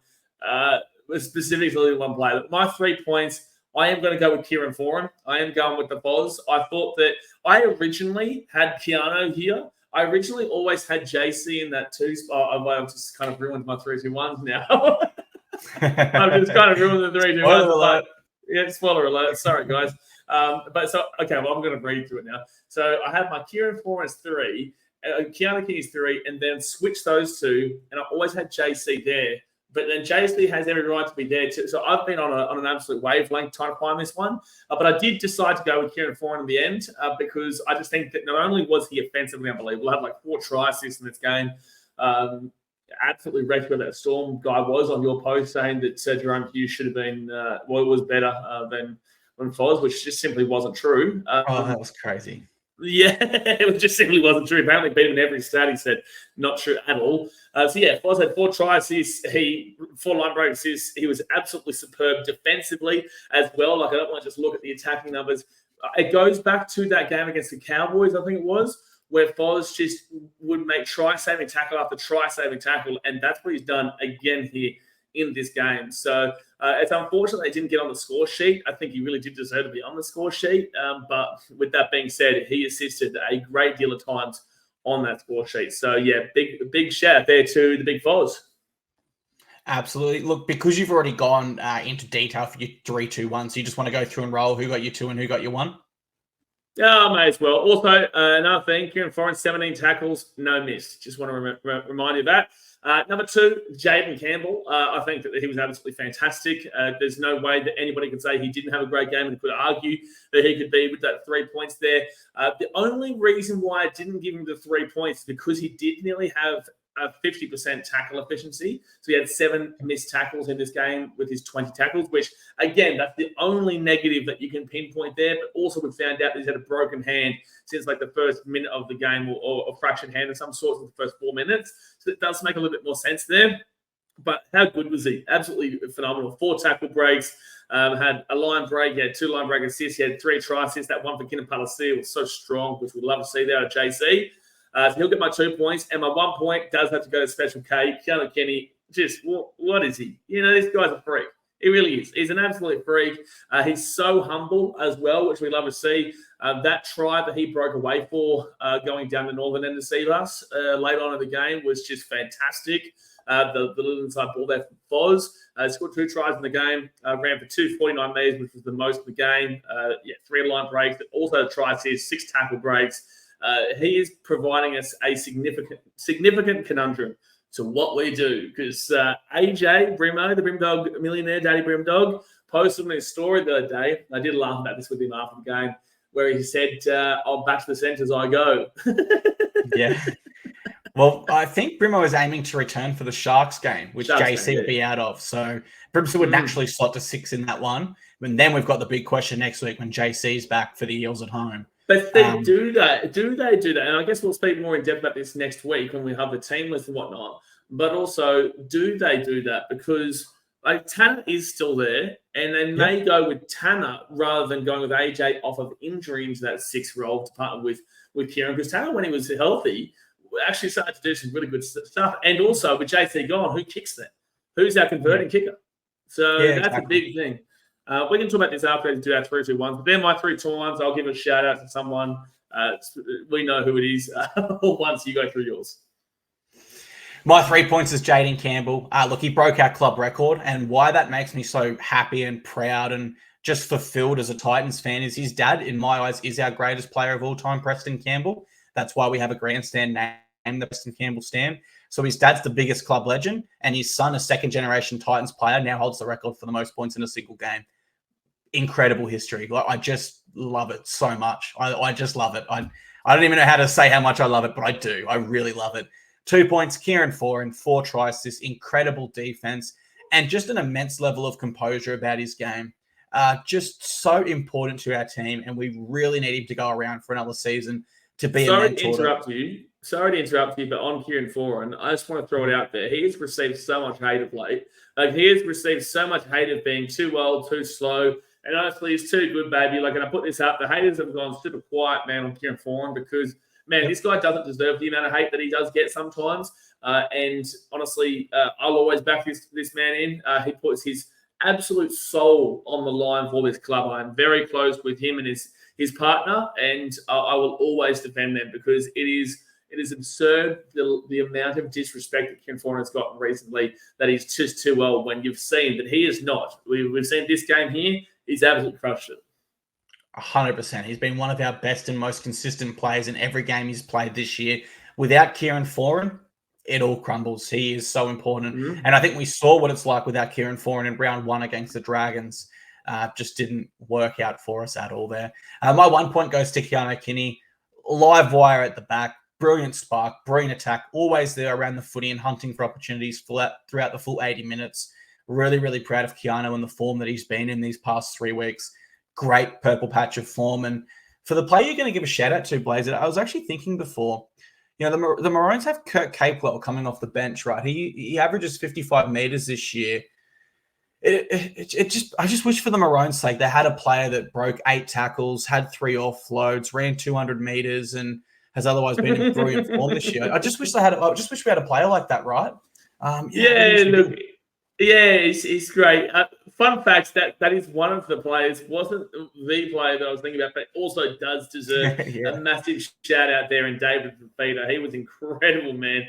B: player. My 3 points, I am going to go with Kieran Foran. I am going with the Foz. I thought that I originally had Keanu here. I originally always had JC in that 2 spot. I've just kind of ruined my 3-2-1s now. I've just kind of ruined the 3-2-1s. Yeah, spoiler alert. Sorry, guys. I'm going to read through it now. So I had my Kieran Foran as 3, Keanu King is 3, and then switch those 2, and I always had JC there. But then JC has every right to be there too. So I've been on an absolute wavelength trying to find this one. But I did decide to go with Kieran Foran in the end because I just think that not only was he offensively unbelievable, I had like 4 try assists in this game. Absolutely wrecked where that Storm guy was on your post saying that Jerome Hughes should have been, was better than Foz, which just simply wasn't true.
A: That was crazy.
B: Yeah, it just simply wasn't true. Apparently beat him in every stat. He said not true at all. Foz had 4 try assists. 4 line break assists. He was absolutely superb defensively as well. Like, I don't want to just look at the attacking numbers. It goes back to that game against the Cowboys, I think it was, where Foz just would make try-saving tackle after try-saving tackle, and that's what he's done again here in this game. So it's unfortunate they didn't get on the score sheet. I think he really did deserve to be on the score sheet. But with that being said, he assisted a great deal of times on that score sheet. So, yeah, big shout out there to the Big Foz.
A: Absolutely. Look, because you've already gone into detail for your 3-2-1, so you just want to go through and roll who got your 2 and who got your 1?
B: Yeah, may as well. Also, another thing, Kieran Foran, 17 tackles, no miss. Just want to remind you of that. Number 2, Jaden Campbell. I think that he was absolutely fantastic. There's no way that anybody could say he didn't have a great game and could argue that he could be with that 3 points there. The only reason why I didn't give him the 3 points is because he did nearly have a 50% tackle efficiency. So he had 7 missed tackles in this game with his 20 tackles, which, again, that's the only negative that you can pinpoint there. But also we found out that he's had a broken hand since like the first minute of the game or a fractured hand of some sort in the first 4 minutes. So it does make a little bit more sense there. But how good was he? Absolutely phenomenal. 4 tackle breaks, had a line break, he had 2 line break assists, he had 3 try assists. That one for Kinnan Palasi was so strong, which we'd love to see there at JC. So he'll get my 2 points. And my 1 point does have to go to Special K. Keanu Kenny, just what is he? This guy's a freak. He really is. He's an absolute freak. He's so humble as well, which we love to see. That try that he broke away for going down the northern end of Seagulls late on in the game was just fantastic. The little inside ball there for Foz. Scored 2 tries in the game. Ran for 249 meters, which was the most of the game. 3 line breaks. Also try assists, 6 tackle breaks. he is providing us a significant conundrum to what we do, because AJ Brimo, the Brimdog millionaire, Daddy Brimdog, posted on his story the other day. I did laugh about this with him after the game, where he said, "I'll back to the centres I go."
C: Yeah. Well, I think Brimo is aiming to return for the Sharks game, which JC will be out of. So Brimson would naturally slot to 6 in that one. And then we've got the big question next week when JC's back for the Eels at home.
B: But they do that. Do they do that? And I guess we'll speak more in depth about this next week when we have the team list and whatnot. But also, do they do that? Because Tanner is still there, and they may go with Tanner rather than going with AJ off of injury into that 6th role to partner with Kieran. Because Tanner, when he was healthy, actually started to do some really good stuff. And also, with JC gone, who kicks that? Who's our converting kicker? So that's a big thing. We can talk about this after we do our 3-2-1s. But they're my 3-2-1s. I'll give a shout out to someone. We know who it is once you go through yours.
C: My 3 points is Jaden Campbell. Look, he broke our club record, and why that makes me so happy and proud and just fulfilled as a Titans fan is his dad, in my eyes, is our greatest player of all time, Preston Campbell. That's why we have a grandstand named the Preston Campbell Stand. So his dad's the biggest club legend, and his son, a second-generation Titans player, now holds the record for the most points in a single game. Incredible history. Like, I just love it so much. I just love it. I don't even know how to say how much I love it, but I do. I really love it. 2 points, Kieran Foran, 4 tries, this incredible defense, and just an immense level of composure about his game. Just so important to our team, and we really need him to go around for another season to be a mentor.
B: Sorry to interrupt you, but on Kieran Foran, I just want to throw it out there. He has received so much hate of late. He has received so much hate of being too old, too slow, and honestly, he's too good, baby. And I put this up. The haters have gone super quiet, man, on Kieran Foran because, man, this guy doesn't deserve the amount of hate that he does get sometimes. And honestly, I'll always back this man in. He puts his absolute soul on the line for this club. I'm very close with him and his partner, and I will always defend them because it is absurd the amount of disrespect that Kieran Foran has gotten recently, that he's just too old when you've seen that he is not. We've seen this game here. He's absolutely crushed it.
C: 100%. He's been one of our best and most consistent players in every game he's played this year. Without Kieran Foran, it all crumbles. He is so important. Mm-hmm. And I think we saw what it's like without Kieran Foran in round 1 against the Dragons. Just didn't work out for us at all there. My 1 point goes to Keanu Kinney. Live wire at the back. Brilliant spark. Brilliant attack. Always there around the footy and hunting for opportunities throughout the full 80 minutes. Really, really proud of Keanu and the form that he's been in these past 3 weeks. Great purple patch of form. And for the player you're going to give a shout out to, Blazer, I was actually thinking before, the Maroons have Kurt Capewell coming off the bench, right? He averages 55 meters this year. I just wish for the Maroons' sake they had a player that broke 8 tackles, had 3 offloads, ran 200 meters, and has otherwise been in brilliant form this year. I just wish we had a player like that, right?
B: He's great. Fun fact, that is one of the players, wasn't the player that I was thinking about, but also does deserve a massive shout out there in David Fafita. He was incredible, man.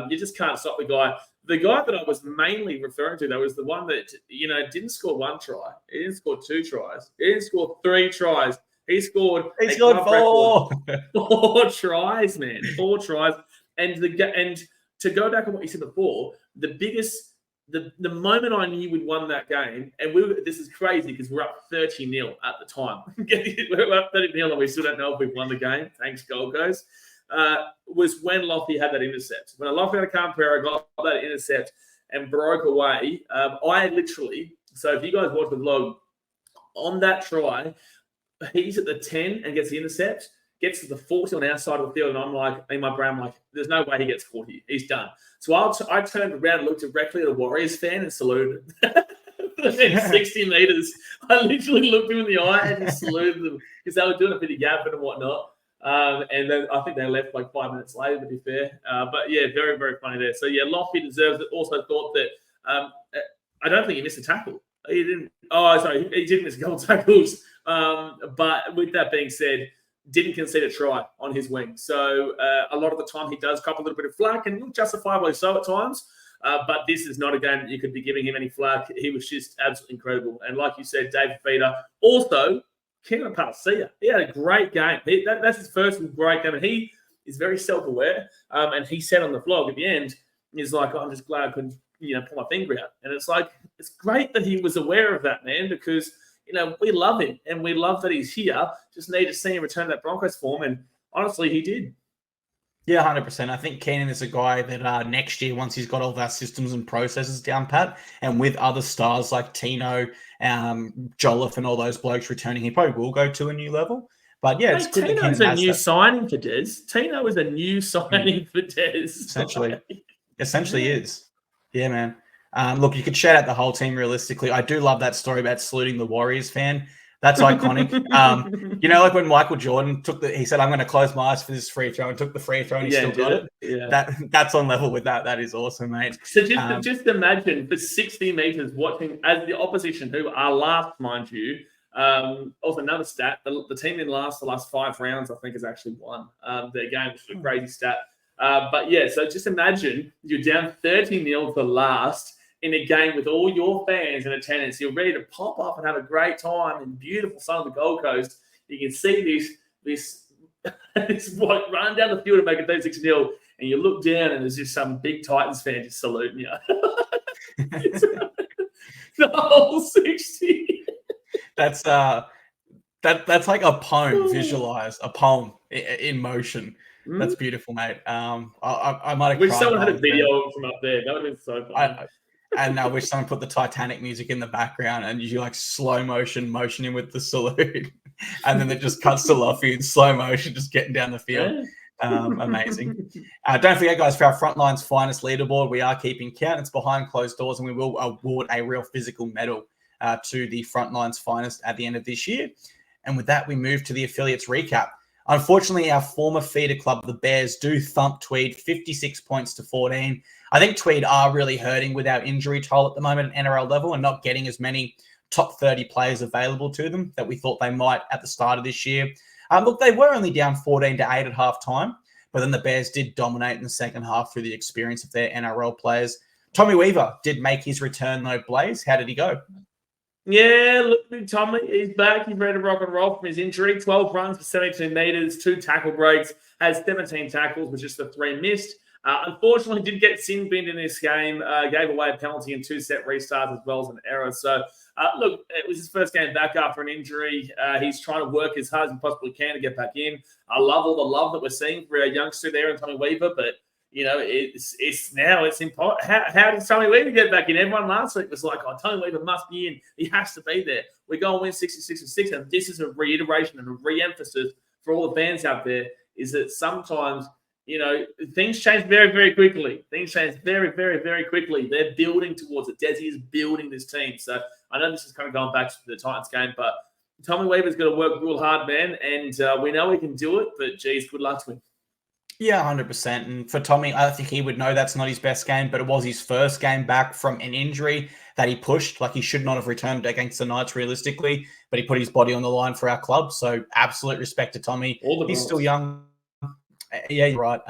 B: You just can't stop the guy. The guy that I was mainly referring to, though, was the one that, didn't score 1 try. He didn't score 2 tries. He didn't score 3 tries. He scored
C: 4.
B: 4 tries, man. 4 tries. And to go back on what you said before, the moment I knew we'd won that game, and this is crazy because we're up 30-0 at the time. We're up 30-0 and we still don't know if we've won the game. Thanks, Gold Coast. Was when Lofty had that intercept. When Lofty had a Campera, got that intercept and broke away. I literally, so if you guys watch the vlog, on that try, he's at the 10 and gets the intercept, gets to the 40 on our side of the field, and I'm like, in my brain, I'm like, there's no way he gets 40. He's done. So I turned around and looked directly at a Warriors fan and saluted. Within 60 meters, I literally looked him in the eye and just saluted them because they were doing a bit of yapping and whatnot. And then I think they left like 5 minutes later, to be fair. But yeah, very, very funny there. So yeah, Lofty deserves it. Also thought that I don't think he missed a tackle. He didn't. Oh, sorry, he did miss a couple tackles. But with that being said, didn't concede a try on his wing. So a lot of the time he does cop a little bit of flack, and justifiably so at times. But this is not a game that you could be giving him any flack. He was just absolutely incredible. And like you said, Dave Feeder also Keenan Palacia, he had a great game. That's his first great game, and he is very self-aware. And he said on the vlog at the end, he's like, I'm just glad I couldn't, pull my finger out. And it's like, it's great that he was aware of that, man, because, we love him and we love that he's here. Just need to see him return that Broncos form. And honestly, he did.
C: Yeah, 100%. I think Keenan is a guy that next year, once he's got all of our systems and processes down pat, and with other stars like Tino, Jolliffe and all those blokes returning, he probably will go to a new level. But yeah, it's good.
B: Tino is a new signing for Des. Tino is a new signing for Des.
C: Essentially is. Yeah, man. Look, you could shout out the whole team realistically. I do love that story about saluting the Warriors fan. That's iconic. Like when Michael Jordan he said, I'm going to close my eyes for this free throw, and took the free throw and he still got it. Yeah. That's on level with that. That is awesome, mate.
B: So just imagine for 60 meters watching as the opposition, who are last, mind you. Also, another stat, the team in the last 5 rounds, I think, has actually won their game, which is a crazy stat. But yeah, so just imagine you're down 30-0 for last in a game with all your fans in attendance. You're ready to pop up and have a great time in beautiful sun on the Gold Coast. You can see this bloke run down the field and make it 36-0, and you look down and there's just some big Titans fan just saluting you. The whole 60.
C: That's like a poem visualized, a poem in motion. That's beautiful, mate. I might have.
B: Wish someone had a video from up there. That would have been so fun.
C: And I wish someone put the Titanic music in the background and you like slow motioning with the salute, and then it just cuts to Luffy in slow motion, just getting down the field. Amazing. Don't forget, guys, for our Frontline's finest leaderboard, we are keeping count. It's behind closed doors, and we will award a real physical medal to the Frontline's finest at the end of this year. And with that, we move to the affiliates recap. Unfortunately, our former feeder club, the Bears, do thump Tweed 56 points to 14. I think Tweed are really hurting with our injury toll at the moment at NRL level and not getting as many top 30 players available to them that we thought they might at the start of this year. Look, they were only down 14-8 at halftime, but then the Bears did dominate in the second half through the experience of their NRL players. Tommy Weaver did make his return, though. Blaze, how did he go?
B: Yeah, look, Tommy, he's back. He's ready to rock and roll from his injury. 12 runs for 72 meters, 2 tackle breaks, has 17 tackles, with just the 3 missed. Unfortunately, did get sin binned in this game, gave away a penalty and 2 set restarts as well as an error. So, look, it was his first game back after an injury. He's trying to work as hard as he possibly can to get back in. I love all the love that we're seeing for our youngster there and Tommy Weaver, but it's important. How did Tommy Weaver get back in? Everyone last week was like, Tommy Weaver must be in. He has to be there. We're going to win 66-6. And this is a reiteration and a re-emphasis for all the fans out there, is that sometimes, things change very, very quickly. Things change very, very, very quickly. They're building towards it. Desi is building this team. So I know this is kind of going back to the Titans game, but Tommy Weaver's going to work real hard, man. And we know he can do it, but, geez, good luck to him.
C: Yeah, 100%. And for Tommy, I think he would know that's not his best game, but it was his first game back from an injury that he pushed. Like, he should not have returned against the Knights realistically, but he put his body on the line for our club. So absolute respect to Tommy. He's still young. Yeah, you're right.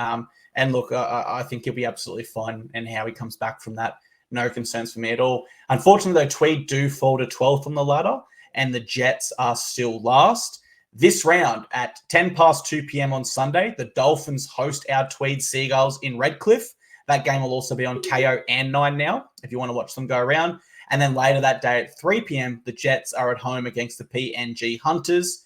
C: And look, I think he'll be absolutely fine. And how he comes back from that, no concerns for me at all. Unfortunately, though, Tweed do fall to 12th on the ladder, and the Jets are still last. This round at 10 past 2 p.m. on Sunday, the Dolphins host our Tweed Seagulls in Redcliffe. That game will also be on KO and 9 now, if you want to watch them go around. And then later that day at 3 p.m., the Jets are at home against the PNG Hunters.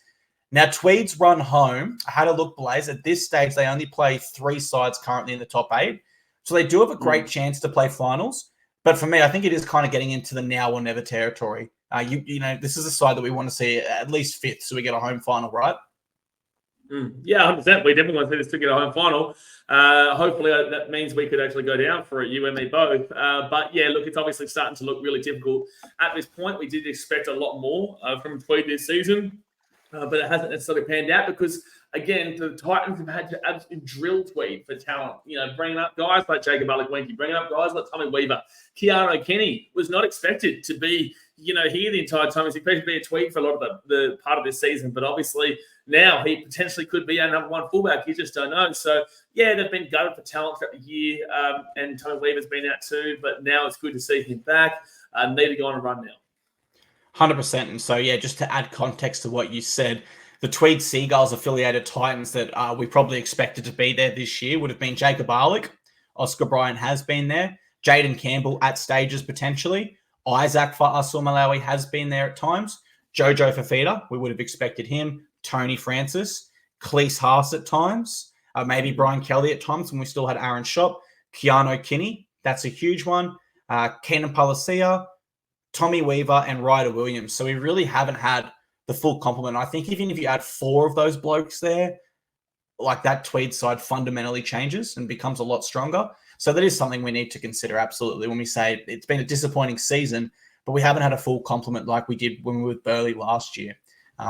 C: Now, Tweed's run home, I had a look, Blaze. At this stage, they only play 3 sides currently in the top 8. So they do have a great chance to play finals. But for me, I think it is kind of getting into the now or never territory. This is a side that we want to see at least 5th, so we get a home final, right?
B: Yeah, 100%. We definitely want to see this to get a home final. Hopefully, that means we could actually go down for it, you and me both. But yeah, look, it's obviously starting to look really difficult at this point. We did expect a lot more from Tweed this season, but it hasn't necessarily panned out because, again, the Titans have had to absolutely drill Tweed for talent. Bringing up guys like Jacob Alakwinki, bringing up guys like Tommy Weaver. Keanu Kenny was not expected to be, here the entire time. He's expected to be a Tweed for a lot of the part of this season, but obviously now he potentially could be our number 1 fullback. You just don't know. So, yeah, they've been gutted for talent throughout the year, and Tommy Weaver's been out too, but now it's good to see him back. Need to go on a run now.
C: 100%. And so, yeah, just to add context to what you said, the Tweed Seagulls affiliated Titans that we probably expected to be there this year would have been Jacob Arlick. Oscar Bryant has been there. Jaden Campbell at stages potentially. Isaac Fa'asumalawi has been there at times. Jojo Fafita, we would have expected him. Tony Francis. Cleese Haas at times. Maybe Brian Kelly at times when we still had Aaron Shop. Keanu Kinney, that's a huge one. Keenan Palacia, Tommy Weaver, and Ryder Williams. So we really haven't had the full complement. I think even if you add 4 of those blokes there, like that Tweed side fundamentally changes and becomes a lot stronger. So that is something we need to consider absolutely when we say it's been a disappointing season, but we haven't had a full complement like we did when we were with Burley last year.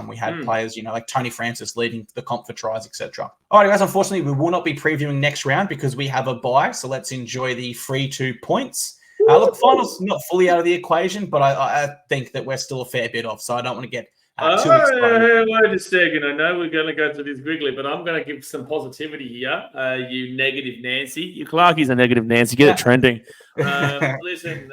C: We had players, like Tony Francis leading the comp for tries, etc. All right, guys, unfortunately, we will not be previewing next round because we have a bye. So let's enjoy the free 2 points. Look, finals not fully out of the equation, but I think that we're still a fair bit off. So I don't want to get too excited.
B: Wait a second. I know we're going to go through this quickly, but I'm going to give some positivity here. You negative Nancy. You Clarkey's a negative Nancy. Get it trending. Listen,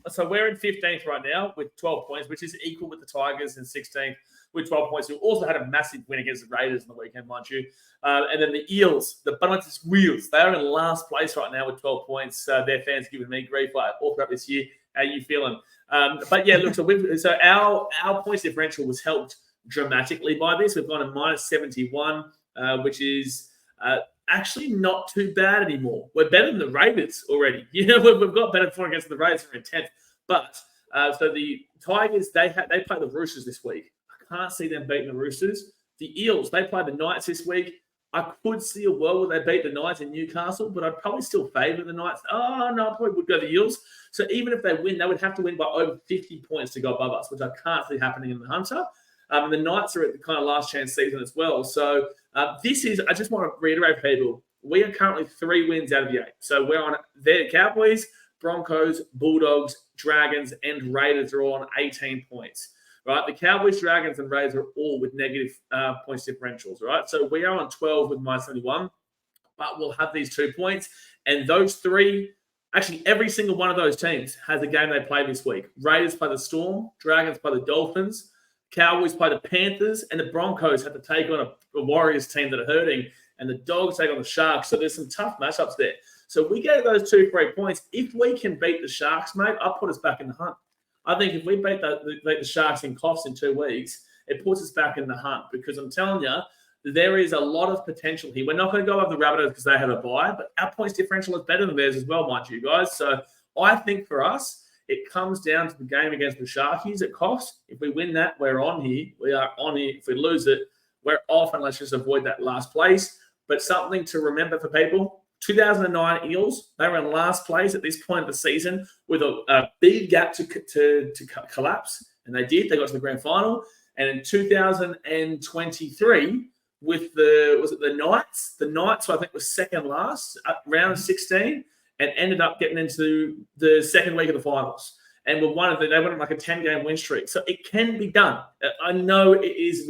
B: so we're in 15th right now with 12 points, which is equal with the Tigers in 16th with 12 points. We also had a massive win against the Raiders on the weekend, mind you. And then the Eels, the Bunnies Wheels, they are in last place right now with 12 points. Their fans giving me grief all throughout this year. How are you feeling? But yeah, look, so our points differential was helped dramatically by this. We've gone to minus 71, which is actually not too bad anymore. We're better than the Raiders already. We've got better performance against the Raiders. We're in 10th. But so the Tigers, they play the Roosters this week. I can't see them beating the Roosters. The Eels, they play the Knights this week. I could see a world where they beat the Knights in Newcastle, but I'd probably still favour the Knights. Oh, no, I probably would go the Eels. So even if they win, they would have to win by over 50 points to go above us, which I can't see happening in the Hunter. The Knights are at the kind of last chance season as well. So this is, I just want to reiterate, people, we are currently 3 wins out of the 8. So we're on the Cowboys, Broncos, Bulldogs, Dragons, and Raiders are all on 18 points. Right, the Cowboys, Dragons, and Raiders are all with negative points differentials. Right, so we are on 12 with minus 71, but we'll have these 2 points. And those 3, actually, every single one of those teams has a game they play this week. Raiders play the Storm, Dragons play the Dolphins, Cowboys play the Panthers, and the Broncos have to take on a Warriors team that are hurting, and the Dogs take on the Sharks. So there's some tough matchups there. So we get those 2 free points. If we can beat the Sharks, mate, I'll put us back in the hunt. I think if we beat the Sharks in Coffs in 2 weeks, it puts us back in the hunt because I'm telling you, there is a lot of potential here. We're not going to go over the Rabbitohs because they have a bye, but our points differential is better than theirs as well, mind you guys. So I think for us, it comes down to the game against the Sharkies at Coffs. If we win that, we're on here. We are on here. If we lose it, we're off, and let's just avoid that last place. But something to remember for people, 2009 Eels, they were in last place at this point of the season with a big gap to collapse, and they did. They got to the grand final. And in 2023, with the Knights? The Knights, I think, was second last at round 16 and ended up getting into the second week of the finals. And they went on like a 10-game win streak. So it can be done. I know it is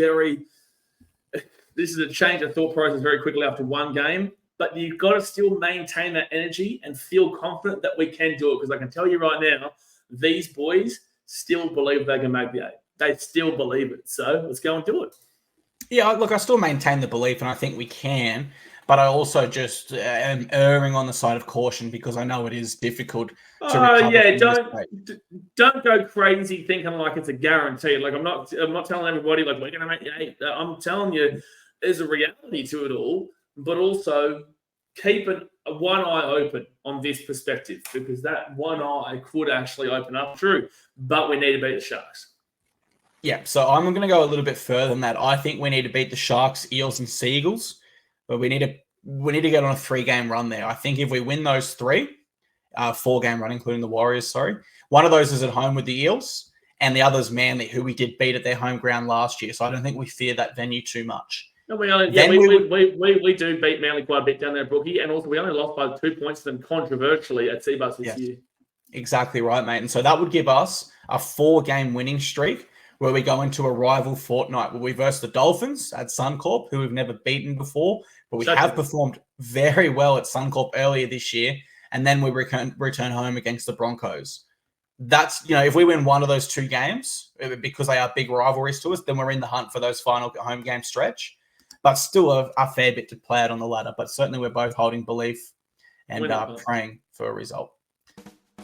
B: this is a change of thought process very quickly after one game. But you've got to still maintain that energy and feel confident that we can do it. Because I can tell you right now, these boys still believe they can make the 8. They still believe it. So let's go and do it.
C: Yeah, look, I still maintain the belief, and I think we can. But I also just am erring on the side of caution because I know it is difficult to recover.
B: Don't go crazy thinking like it's a guarantee. Like I'm not telling everybody like we're going to make the 8. I'm telling you, there's a reality to it all. But also keep one eye open on this perspective because that one eye could actually open up through. But we need to beat the Sharks.
C: Yeah, so I'm going to go a little bit further than that. I think we need to beat the Sharks, Eels, and Seagulls. But we need to get on a 3-game run there. I think if we win those 3, 4-game run, including the Warriors, one of those is at home with the Eels, and the other's Manly, who we did beat at their home ground last year. So I don't think we fear that venue too much.
B: No, we do beat Manly quite a bit down there at Brookie, and also we only lost by 2 points to them controversially at Seabus this year.
C: Exactly right, mate. And so that would give us a 4-game winning streak where we go into a rival fortnight where we verse the Dolphins at Suncorp, who we've never beaten before, but we have performed very well at Suncorp earlier this year, and then we return home against the Broncos. that's, if we win one of those two games, because they are big rivalries to us, then we're in the hunt for those final home game stretch. But still a fair bit to play out on the ladder. But certainly we're both holding belief and praying for a result.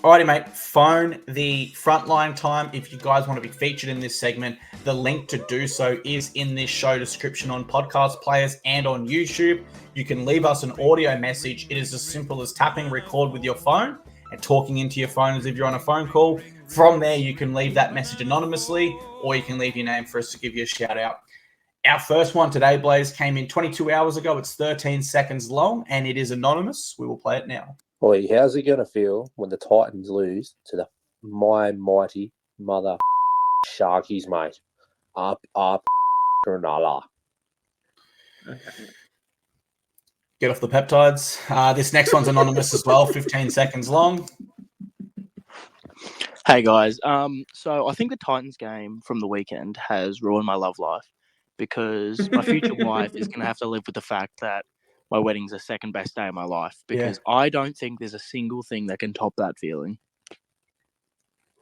C: Alrighty, mate. Phone the frontline time. If you guys want to be featured in this segment, the link to do so is in this show description on podcast players and on YouTube. You can leave us an audio message. It is as simple as tapping record with your phone and talking into your phone as if you're on a phone call. From there, you can leave that message anonymously, or you can leave your name for us to give you a shout out. Our first one today, Blaze, came in 22 hours ago. It's 13 seconds long, and it is anonymous. We will play it now.
D: Boy, how's it going to feel when the Titans lose to the mighty mother Sharkies, mate? Up, Cronulla.
B: Okay.
C: Get off the peptides. This next one's anonymous as well, 15 seconds long.
E: Hey, guys. So I think the Titans game from the weekend has ruined my love life because my future wife is going to have to live with the fact that my wedding's the second best day of my life because I don't think there's a single thing that can top that feeling.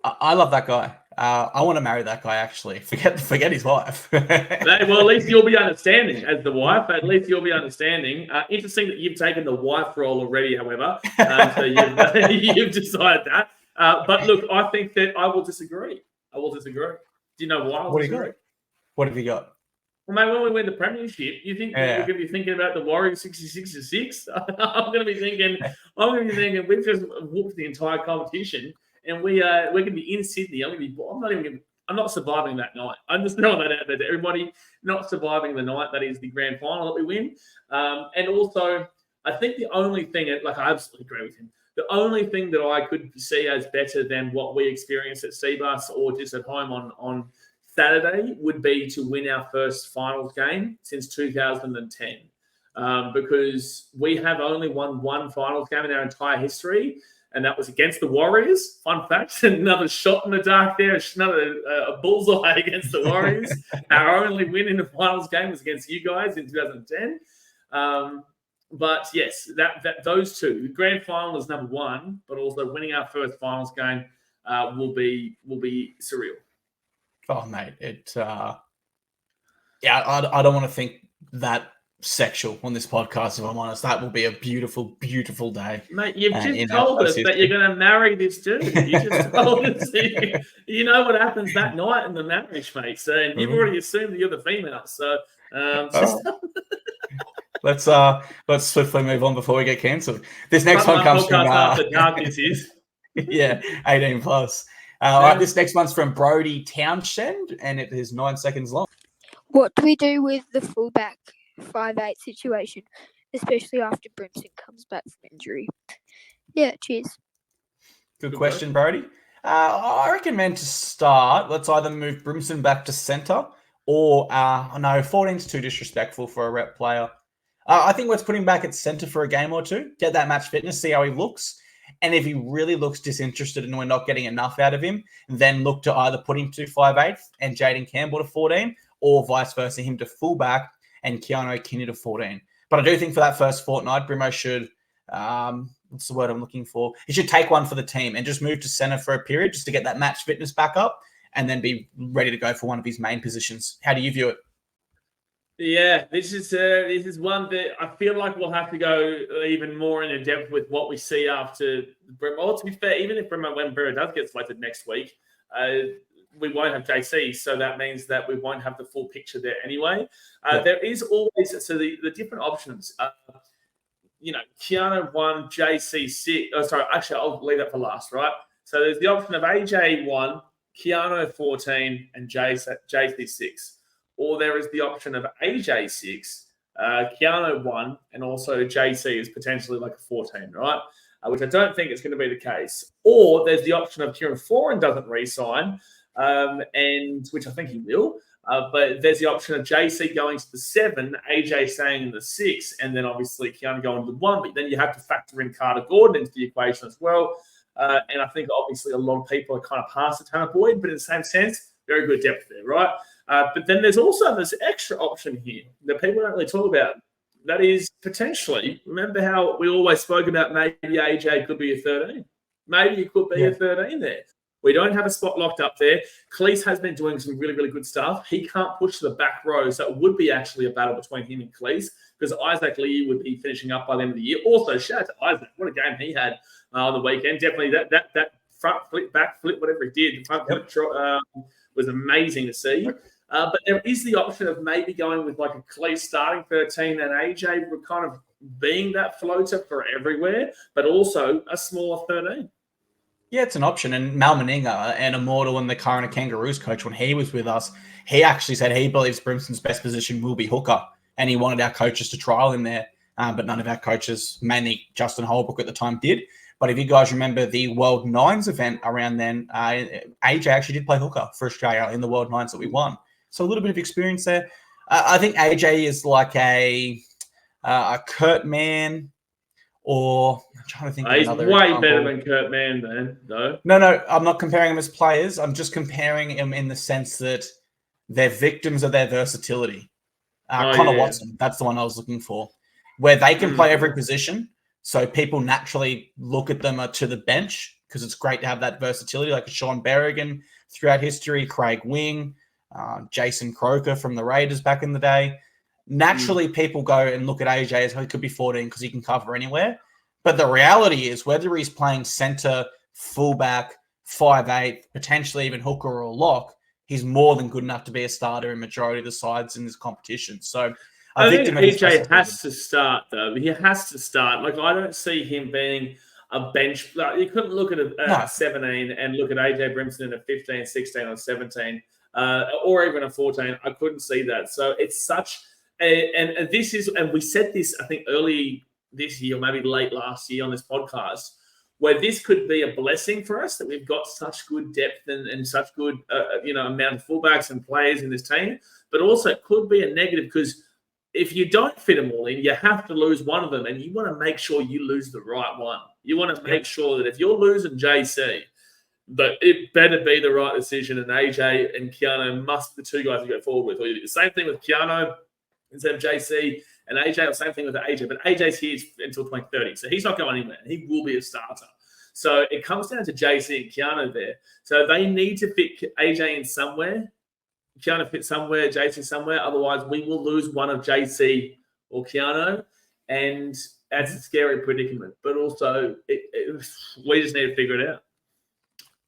C: I love that guy. I want to marry that guy, actually. Forget his wife.
B: Well, at least you'll be understanding as the wife. At least you'll be understanding. Interesting that you've taken the wife role already, however. So you've decided that. But look, I think that I will disagree. Do you know why?
C: What have you got?
B: Well, mate, when we win the premiership, you think we're going to be thinking about the Warriors 66-6? I'm going to be thinking we've just whooped the entire competition, and we're going to be in Sydney. I'm not surviving that night. I'm just throwing that out there to everybody. Not surviving the night that is the grand final that we win. And also, I think the only thing, I absolutely agree with him. The only thing that I could see as better than what we experienced at Seabus or just at home on Saturday would be to win our first finals game since 2010, because we have only won one finals game in our entire history, and that was against the Warriors. Fun fact, another shot in the dark there, another bullseye against the Warriors. Our only win in the finals game was against you guys in 2010. But yes, that those two, the grand final is number one, but also winning our first finals game will be surreal.
C: Oh, mate, I don't want to think that sexual on this podcast, if I'm honest. That will be a beautiful, beautiful day.
B: Mate, you've just told us that you're going to marry this dude. You just told us. You know what happens that night in the marriage, mate. So and you've already assumed that you're the female. So
C: let's swiftly move on before we get cancelled. This next one comes from
B: after darkness is
C: 18 plus. All right, this next one's from Brody Townshend, and it is 9 seconds long.
F: What do we do with the fullback 5'8" situation, especially after Brimson comes back from injury? Yeah, cheers.
C: Good question, Brody. I recommend to start, let's either move Brimson back to centre or, 14's too disrespectful for a rep player. I think let's put him back at centre for a game or two, get that match fitness, see how he looks. And if he really looks disinterested and we're not getting enough out of him, then look to either put him to 5'8" and Jaden Campbell to 14, or vice versa, him to fullback and Keanu Kinney to 14. But I do think for that first fortnight, Brimo should, what's the word I'm looking for? He should take one for the team and just move to centre for a period just to get that match fitness back up and then be ready to go for one of his main positions. How do you view it?
B: Yeah, this is one that I feel like we'll have to go even more into depth with what we see after Brimo. Well, to be fair, even if when Brimo does get selected next week, we won't have JC, so that means that we won't have the full picture there anyway. There is always the different options. Keanu 1, JC 6. Oh, sorry, actually, I'll leave that for last, right? So there's the option of AJ 1, Keanu 14, and JC 6. Or there is the option of AJ 6, Keanu 1, and also JC is potentially like a 14, right? Which I don't think is going to be the case. Or there's the option of Kieran Foran doesn't re-sign, and which I think he will. But there's the option of JC going to the 7, AJ staying in the 6, and then obviously Keanu going to the 1. But then you have to factor in Carter Gordon into the equation as well. And I think obviously a lot of people are kind of past the Tanner Boyd, but in the same sense, very good depth there, right? But then there's also this extra option here that people don't really talk about. That is potentially, remember how we always spoke about maybe AJ could be a 13? Maybe it could be a 13 there. We don't have a spot locked up there. Cleese has been doing some really, really good stuff. He can't push to the back row, so it would be actually a battle between him and Cleese because Isaac Lee would be finishing up by the end of the year. Also, shout out to Isaac. What a game he had on the weekend. Definitely that front flip, back flip, whatever he did, the front flip was amazing to see. But there is the option of maybe going with like a Cleese starting 13 and AJ kind of being that floater for everywhere, but also a smaller 13.
C: Yeah, it's an option. And Mal Meninga, an Immortal and the current Kangaroos coach, when he was with us, he actually said he believes Brimson's best position will be hooker. And he wanted our coaches to trial him there. But none of our coaches, mainly Justin Holbrook at the time, did. But if you guys remember the World Nines event around then, AJ actually did play hooker for Australia in the World Nines that we won. So a little bit of experience there. I think AJ is like a Kurt Mann, or I'm trying to think.
B: He's
C: another
B: way
C: example.
B: better than Kurt Mann, then, though.
C: No, I'm not comparing them as players. I'm just comparing them in the sense that they're victims of their versatility. Connor Watson, that's the one I was looking for, where they can play every position. So people naturally look at them to the bench because it's great to have that versatility, like a Sean Berrigan throughout history, Craig Wing, Jason Croker from the Raiders back in the day. Naturally, people go and look at AJ as he could be 14 because he can cover anywhere. But the reality is, whether he's playing centre, fullback, 5'8", potentially even hooker or lock, he's more than good enough to be a starter in majority of the sides in this competition. So
B: I think AJ has to start, though. He has to start. Like, I don't see him being a bench. Like, you couldn't look at a 17 and look at AJ Brimson in a 15, 16, or 17, or even a 14. I couldn't see that. So it's such and this is, and we said this, I think, early this year, maybe late last year on this podcast, where this could be a blessing for us that we've got such good depth and such good, amount of fullbacks and players in this team, but also it could be a negative because if you don't fit them all in, you have to lose one of them, and you want to make sure you lose the right one. You want to make sure that if you're losing JC, that it better be the right decision, and AJ and Keanu must be the two guys to go forward with. Or you do the same thing with Keanu instead of JC and AJ, or same thing with AJ. But AJ's here until 2030, so he's not going anywhere. He will be a starter. So it comes down to JC and Keanu there. So they need to fit AJ in somewhere. Keanu fit somewhere, JC somewhere. Otherwise, we will lose one of JC or Keanu, and that's a scary predicament. But also, we just need to figure it out.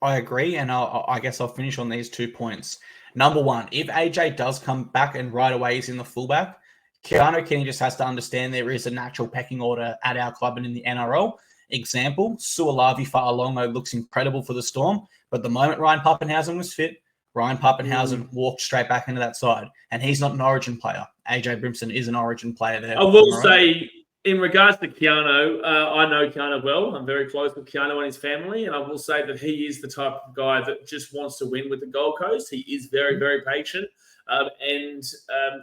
C: I agree, and I guess I'll finish on these 2 points. Number one, if AJ does come back and right away he's in the fullback, Keanu Kenny just has to understand there is a natural pecking order at our club and in the NRL. Example, Sualavi Fa'alongo looks incredible for the Storm, but the moment Ryan Pappenhausen was fit, Ryan Pappenhausen walked straight back into that side, and he's not an Origin player. AJ Brimson is an Origin player there.
B: I will say, in regards to Keanu, I know Keanu well. I'm very close with Keanu and his family, and I will say that he is the type of guy that just wants to win with the Gold Coast. He is very, very patient, and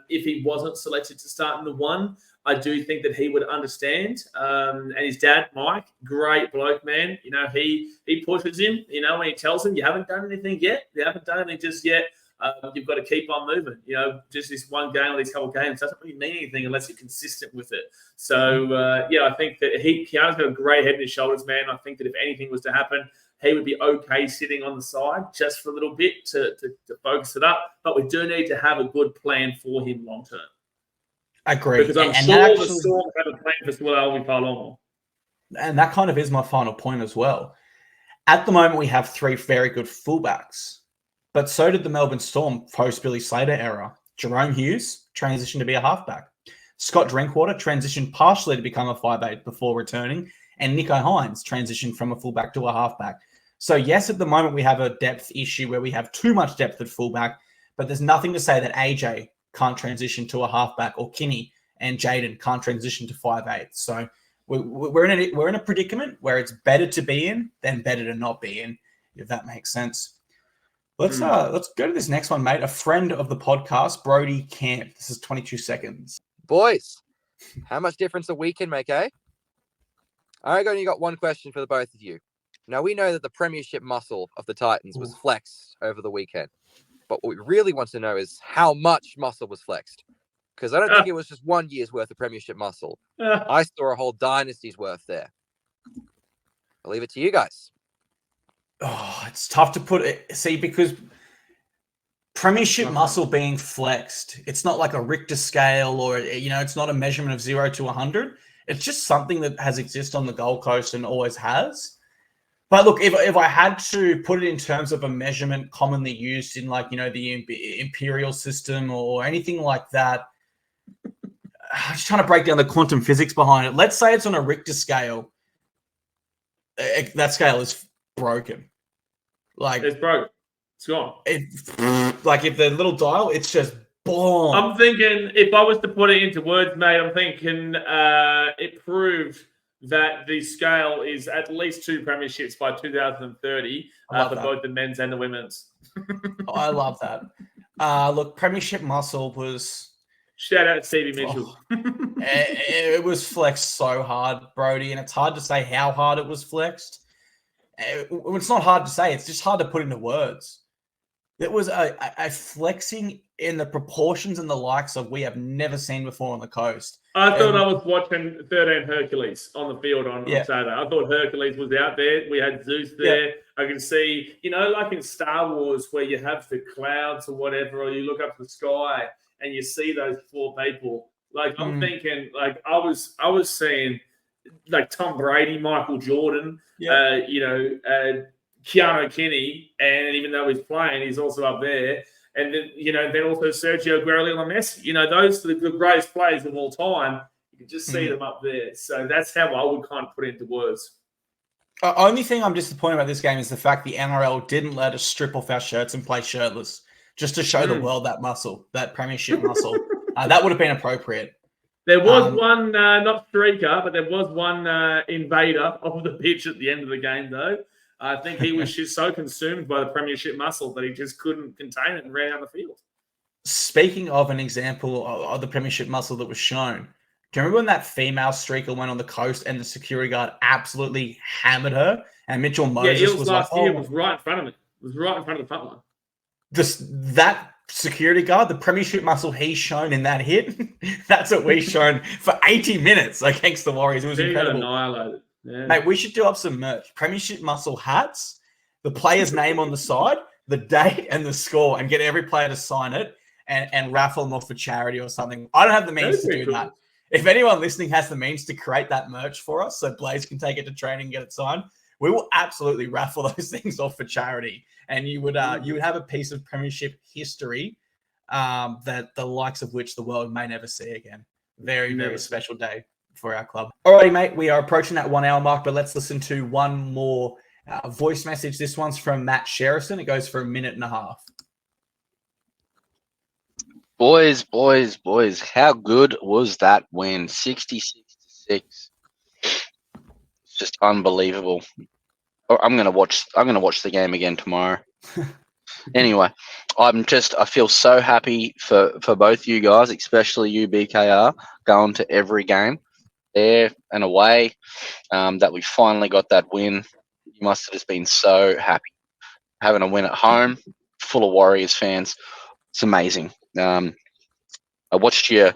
B: if he wasn't selected to start in the one, I do think that he would understand. And his dad, Mike, great bloke, man. You know, he pushes him, when he tells him, you haven't done anything yet. You haven't done anything just yet. You've got to keep on moving. Just this one game or these couple of games doesn't really mean anything unless you're consistent with it. So, I think that Keanu's got a great head in his shoulders, man. I think that if anything was to happen, he would be okay sitting on the side just for a little bit to focus it up. But we do need to have a good plan for him long term.
C: Agree.
B: Because I'm sure the Storm have a plan for Sualavi Fa'alongo.
C: And that kind of is my final point as well. At the moment, we have three very good fullbacks, but so did the Melbourne Storm post-Billy Slater era. Jerome Hughes transitioned to be a halfback. Scott Drinkwater transitioned partially to become a 5'8" before returning, and Nico Hines transitioned from a fullback to a halfback. So yes, at the moment we have a depth issue where we have too much depth at fullback, but there's nothing to say that AJ can't transition to a halfback, or Kinney and Jaden can't transition to 5'8". So we're in a predicament where it's better to be in than better to not be in, if that makes sense. Let's go to this next one, mate. A friend of the podcast, Brody Camp. This is 22 seconds.
G: Boys, how much difference a week can make, eh? I only got one question for the both of you. Now, we know that the premiership muscle of the Titans was flexed over the weekend. But what we really want to know is how much muscle was flexed. Because I don't think it was just 1 year's worth of premiership muscle. I saw a whole dynasty's worth there. I'll leave it to you guys.
C: it's tough to put it. See, because premiership muscle being flexed, it's not like a Richter scale or, it's not a measurement of 0 to 100. It's just something that has existed on the Gold Coast and always has. But look, if I had to put it in terms of a measurement commonly used in the imperial system or anything like that, I'm just trying to break down the quantum physics behind it. Let's say it's on a Richter scale. That scale is broken.
B: It's broken. It's gone.
C: If the little dial, it's just boom.
B: I'm thinking, if I was to put it into words, mate, I'm thinking it proved that the scale is at least 2 premierships by 2030 for both the men's and the women's.
C: I love that. Look, premiership muscle was...
B: Shout out to Stevie Mitchell.
C: It was flexed so hard, Brody, and it's hard to say how hard it was flexed. It's not hard to say. It's just hard to put into words. It was a flexing in the proportions and the likes of we have never seen before on the coast.
B: I thought I was watching 13 Hercules on the field on Saturday. I thought Hercules was out there. We had Zeus there. Yeah. I can see, like in Star Wars where you have the clouds or whatever, or you look up the sky and you see those 4 people. I'm thinking, I was seeing Tom Brady, Michael Jordan, Keanu Kinney, and even though he's playing, he's also up there. And then, then also Sergio Aguero and Messi. Those are the greatest players of all time. You can just see them up there. So that's how I would kind of put it into words.
C: Only thing I'm disappointed about this game is the fact the NRL didn't let us strip off our shirts and play shirtless, just to show the world that muscle, that premiership muscle. That would have been appropriate.
B: There was one, not streaker, but there was one invader of the pitch at the end of the game, though. I think he was just so consumed by the premiership muscle that he just couldn't contain it and ran out the field.
C: Speaking of an example of the premiership muscle that was shown, do you remember when that female streaker went on the coast and the security guard absolutely hammered her? And Mitchell Moses was like,
B: it was right in front of me. It was right in front of the front line.
C: That security guard, the premiership muscle he's shown in that hit, that's what we've shown for 80 minutes against the Warriors. It was incredible.
B: Annihilated. Yeah.
C: Mate, we should do up some merch. Premiership muscle hats, the player's name on the side, the date and the score, and get every player to sign it and raffle them off for charity or something. I don't have the means to do that. If anyone listening has the means to create that merch for us so Blaze can take it to training and get it signed, we will absolutely raffle those things off for charity. And you would have a piece of premiership history that the likes of which the world may never see again. Very, very special day for our club. Alrighty, mate, we are approaching that 1 hour mark, but let's listen to one more voice message. This one's from Matt Sherrison. It goes for 1.5 minutes.
H: Boys, how good was that win? 66-6. It's just unbelievable. I'm gonna watch the game again tomorrow. Anyway, I feel so happy for both you guys, especially you, BKR, going to every game there and away, that we finally got that win. You must have just been so happy having a win at home, full of Warriors fans. It's amazing. I watched your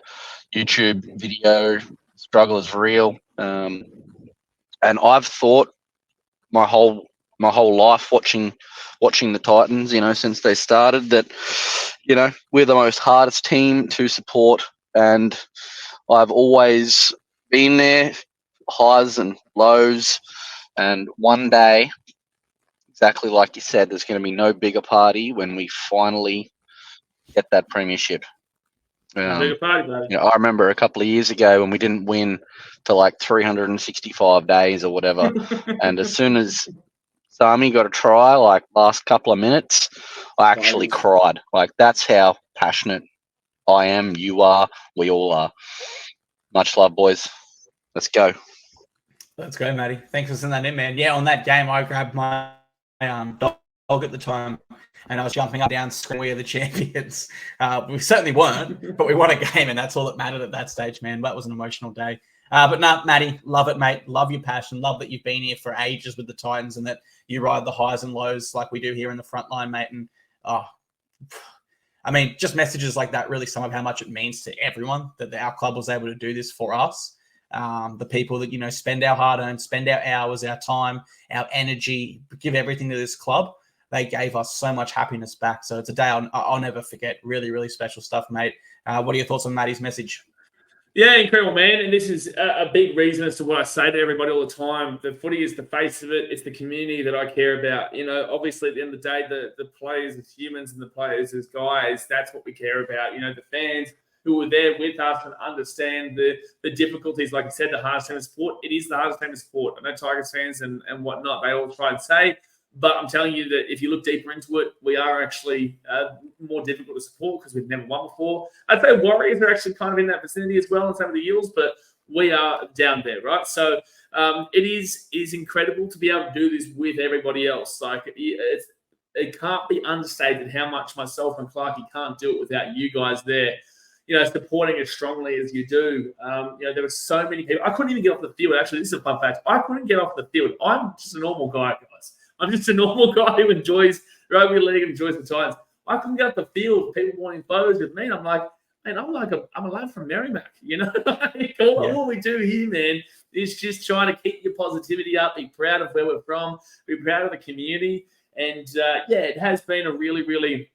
H: YouTube video, Struggle is Real, and I've thought my whole life watching the Titans, since they started, that we're the most hardest team to support, and I've always been there, highs and lows, and one day, exactly like you said, there's going to be no bigger party when we finally get that premiership.
B: Bigger party, buddy.
H: I remember a couple of years ago when we didn't win for like 365 days or whatever, and as soon as Sami got a try, like last couple of minutes, I actually cried. Like, that's how passionate I am, you are, we all are. Much love, boys. Let's go.
C: Let's go, Matty. Thanks for sending that in, man. Yeah, on that game, I grabbed my dog at the time, and I was jumping up and down screaming, "We are the champions." We certainly weren't, but we won a game, and that's all that mattered at that stage, man. That was an emotional day. But no, Matty, love it, mate. Love your passion. Love that you've been here for ages with the Titans and that you ride the highs and lows like we do here in the front line, mate. And, just messages like that really sum up how much it means to everyone that our club was able to do this for us. the people that, spend our hard-earned, spend our hours, our time, our energy, give everything to this club. They gave us so much happiness back. So it's a day I'll never forget. Really, really special stuff, mate. What are your thoughts on Matty's message?
B: Yeah, incredible, man. And this is a big reason as to what I say to everybody all the time. The footy is the face of it. It's the community that I care about. Obviously, at the end of the day, the players as humans and the players as guys, that's what we care about. The fans who are there with us and understand the difficulties. Like I said, the hardest time of sport. It is the hardest time of sport. I know Tigers fans and whatnot, they all try and say. But I'm telling you that if you look deeper into it, we are actually more difficult to support because we've never won before. I'd say Warriors are actually kind of in that vicinity as well, and some of the Eagles, but we are down there, right? So it is incredible to be able to do this with everybody else. Like it can't be understated how much myself and Clarkey can't do it without you guys there. Supporting as strongly as you do. There were so many people. I couldn't even get off the field. Actually, this is a fun fact. I couldn't get off the field. I'm just a normal guy, guys. I'm just a normal guy who enjoys rugby league and enjoys the Titans. I couldn't get off the field. People wanting photos with me. And I'm like, man, I'm a lad from Merrimack. All we do here, man, is just trying to keep your positivity up, be proud of where we're from, be proud of the community. And it has been a really, really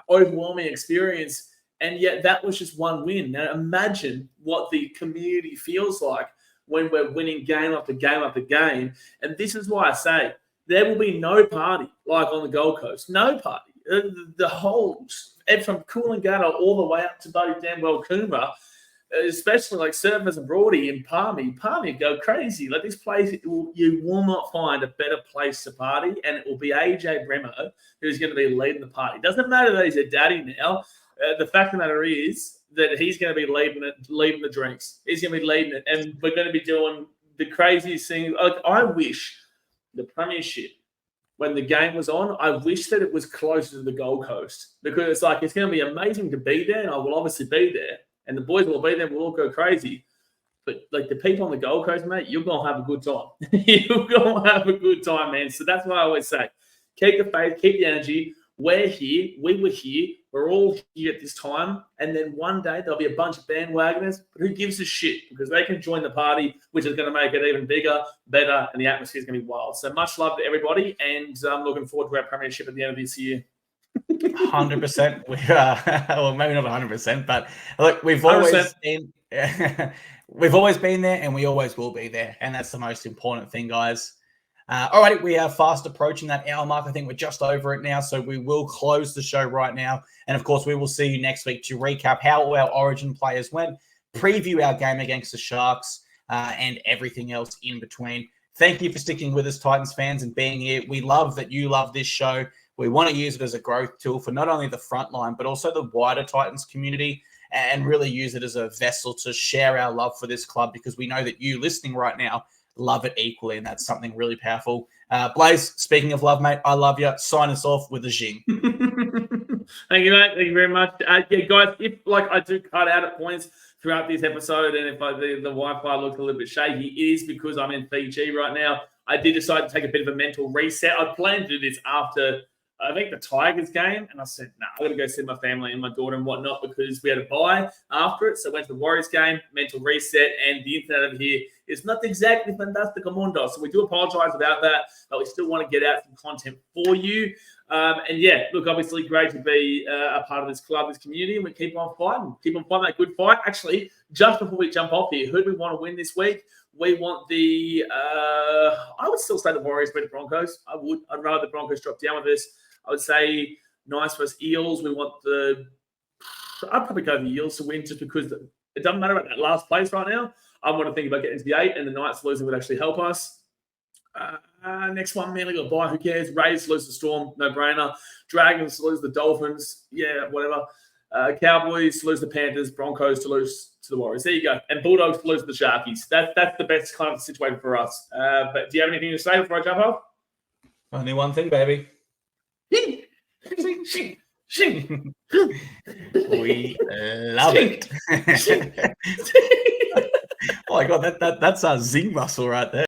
B: overwhelming experience. And yet that was just one win. Now imagine what the community feels like when we're winning game after game after game. And this is why I say, there will be no party like on the Gold Coast. No party. The whole, from Coolangatta all the way up to Buddy Danwell Coomber, especially like Surfers and Broady and Palmy go crazy. Like this place, you will not find a better place to party, and it will be AJ Bremo who's going to be leading the party. Doesn't matter that he's a daddy now. The fact of the matter is that he's going to be leading the drinks. He's going to be leading it, and we're going to be doing the craziest thing. Like I wish the Premiership, when the game was on, I wish that it was closer to the Gold Coast, because it's going to be amazing to be there, and I will obviously be there, and the boys will be there. We'll all go crazy. But the people on the Gold Coast, mate, you're going to have a good time. You're going to have a good time, man. So that's why I always say, keep the faith, keep the energy. We're here. We were here. We're all here at this time. And then one day there'll be a bunch of bandwagoners, but who gives a shit? Because they can join the party, which is going to make it even bigger, better, and the atmosphere is going to be wild. So much love to everybody, and I'm looking forward to our Premiership at the end of this year.
C: 100%. Well, maybe not 100%, but look, we've always been there, and we always will be there, and that's the most important thing, guys. All right, we are fast approaching that hour mark. I think we're just over it now, so we will close the show right now. And, of course, we will see you next week to recap how all our Origin players went, preview our game against the Sharks, and everything else in between. Thank you for sticking with us, Titans fans, and being here. We love that you love this show. We want to use it as a growth tool for not only the front line, but also the wider Titans community, and really use it as a vessel to share our love for this club, because we know that you listening right now love it equally, and that's something really powerful. Blaze, speaking of love, mate, I love you. Sign us off with a zing.
B: Thank you, mate. Thank you very much. Guys, if I do cut out at points throughout this episode, and if the Wi-Fi looks a little bit shaky, it is because I'm in Fiji right now. I did decide to take a bit of a mental reset. I planned to do this after, I think, the Tigers game, and I said, I've got to go see my family and my daughter and whatnot, because we had a bye after it. So I went to the Warriors game, mental reset, and the internet over here is not exactly fantastic mundo. So we do apologize about that, but we still want to get out some content for you. Obviously great to be a part of this club, this community, and we keep on fighting that good fight. Actually, just before we jump off here, who do we want to win this week? We want I would still say the Warriors beat the Broncos. I'd rather the Broncos drop down with this. I would say nice versus Eels. I'd probably go the Eels to win, just because it doesn't matter about that last place right now. I want to think about getting to the 8, and the Knights losing would actually help us. Next one, Manly got a bye. Who cares? Rays lose the Storm, no brainer. Dragons lose the Dolphins, yeah, whatever. Cowboys lose the Panthers. Broncos to lose to the Warriors. There you go. And Bulldogs to lose to the Sharkies. That's the best kind of situation for us. But do you have anything to say before I jump off?
C: Only one thing, baby. We love it. Oh my God, that's our zing muscle right there.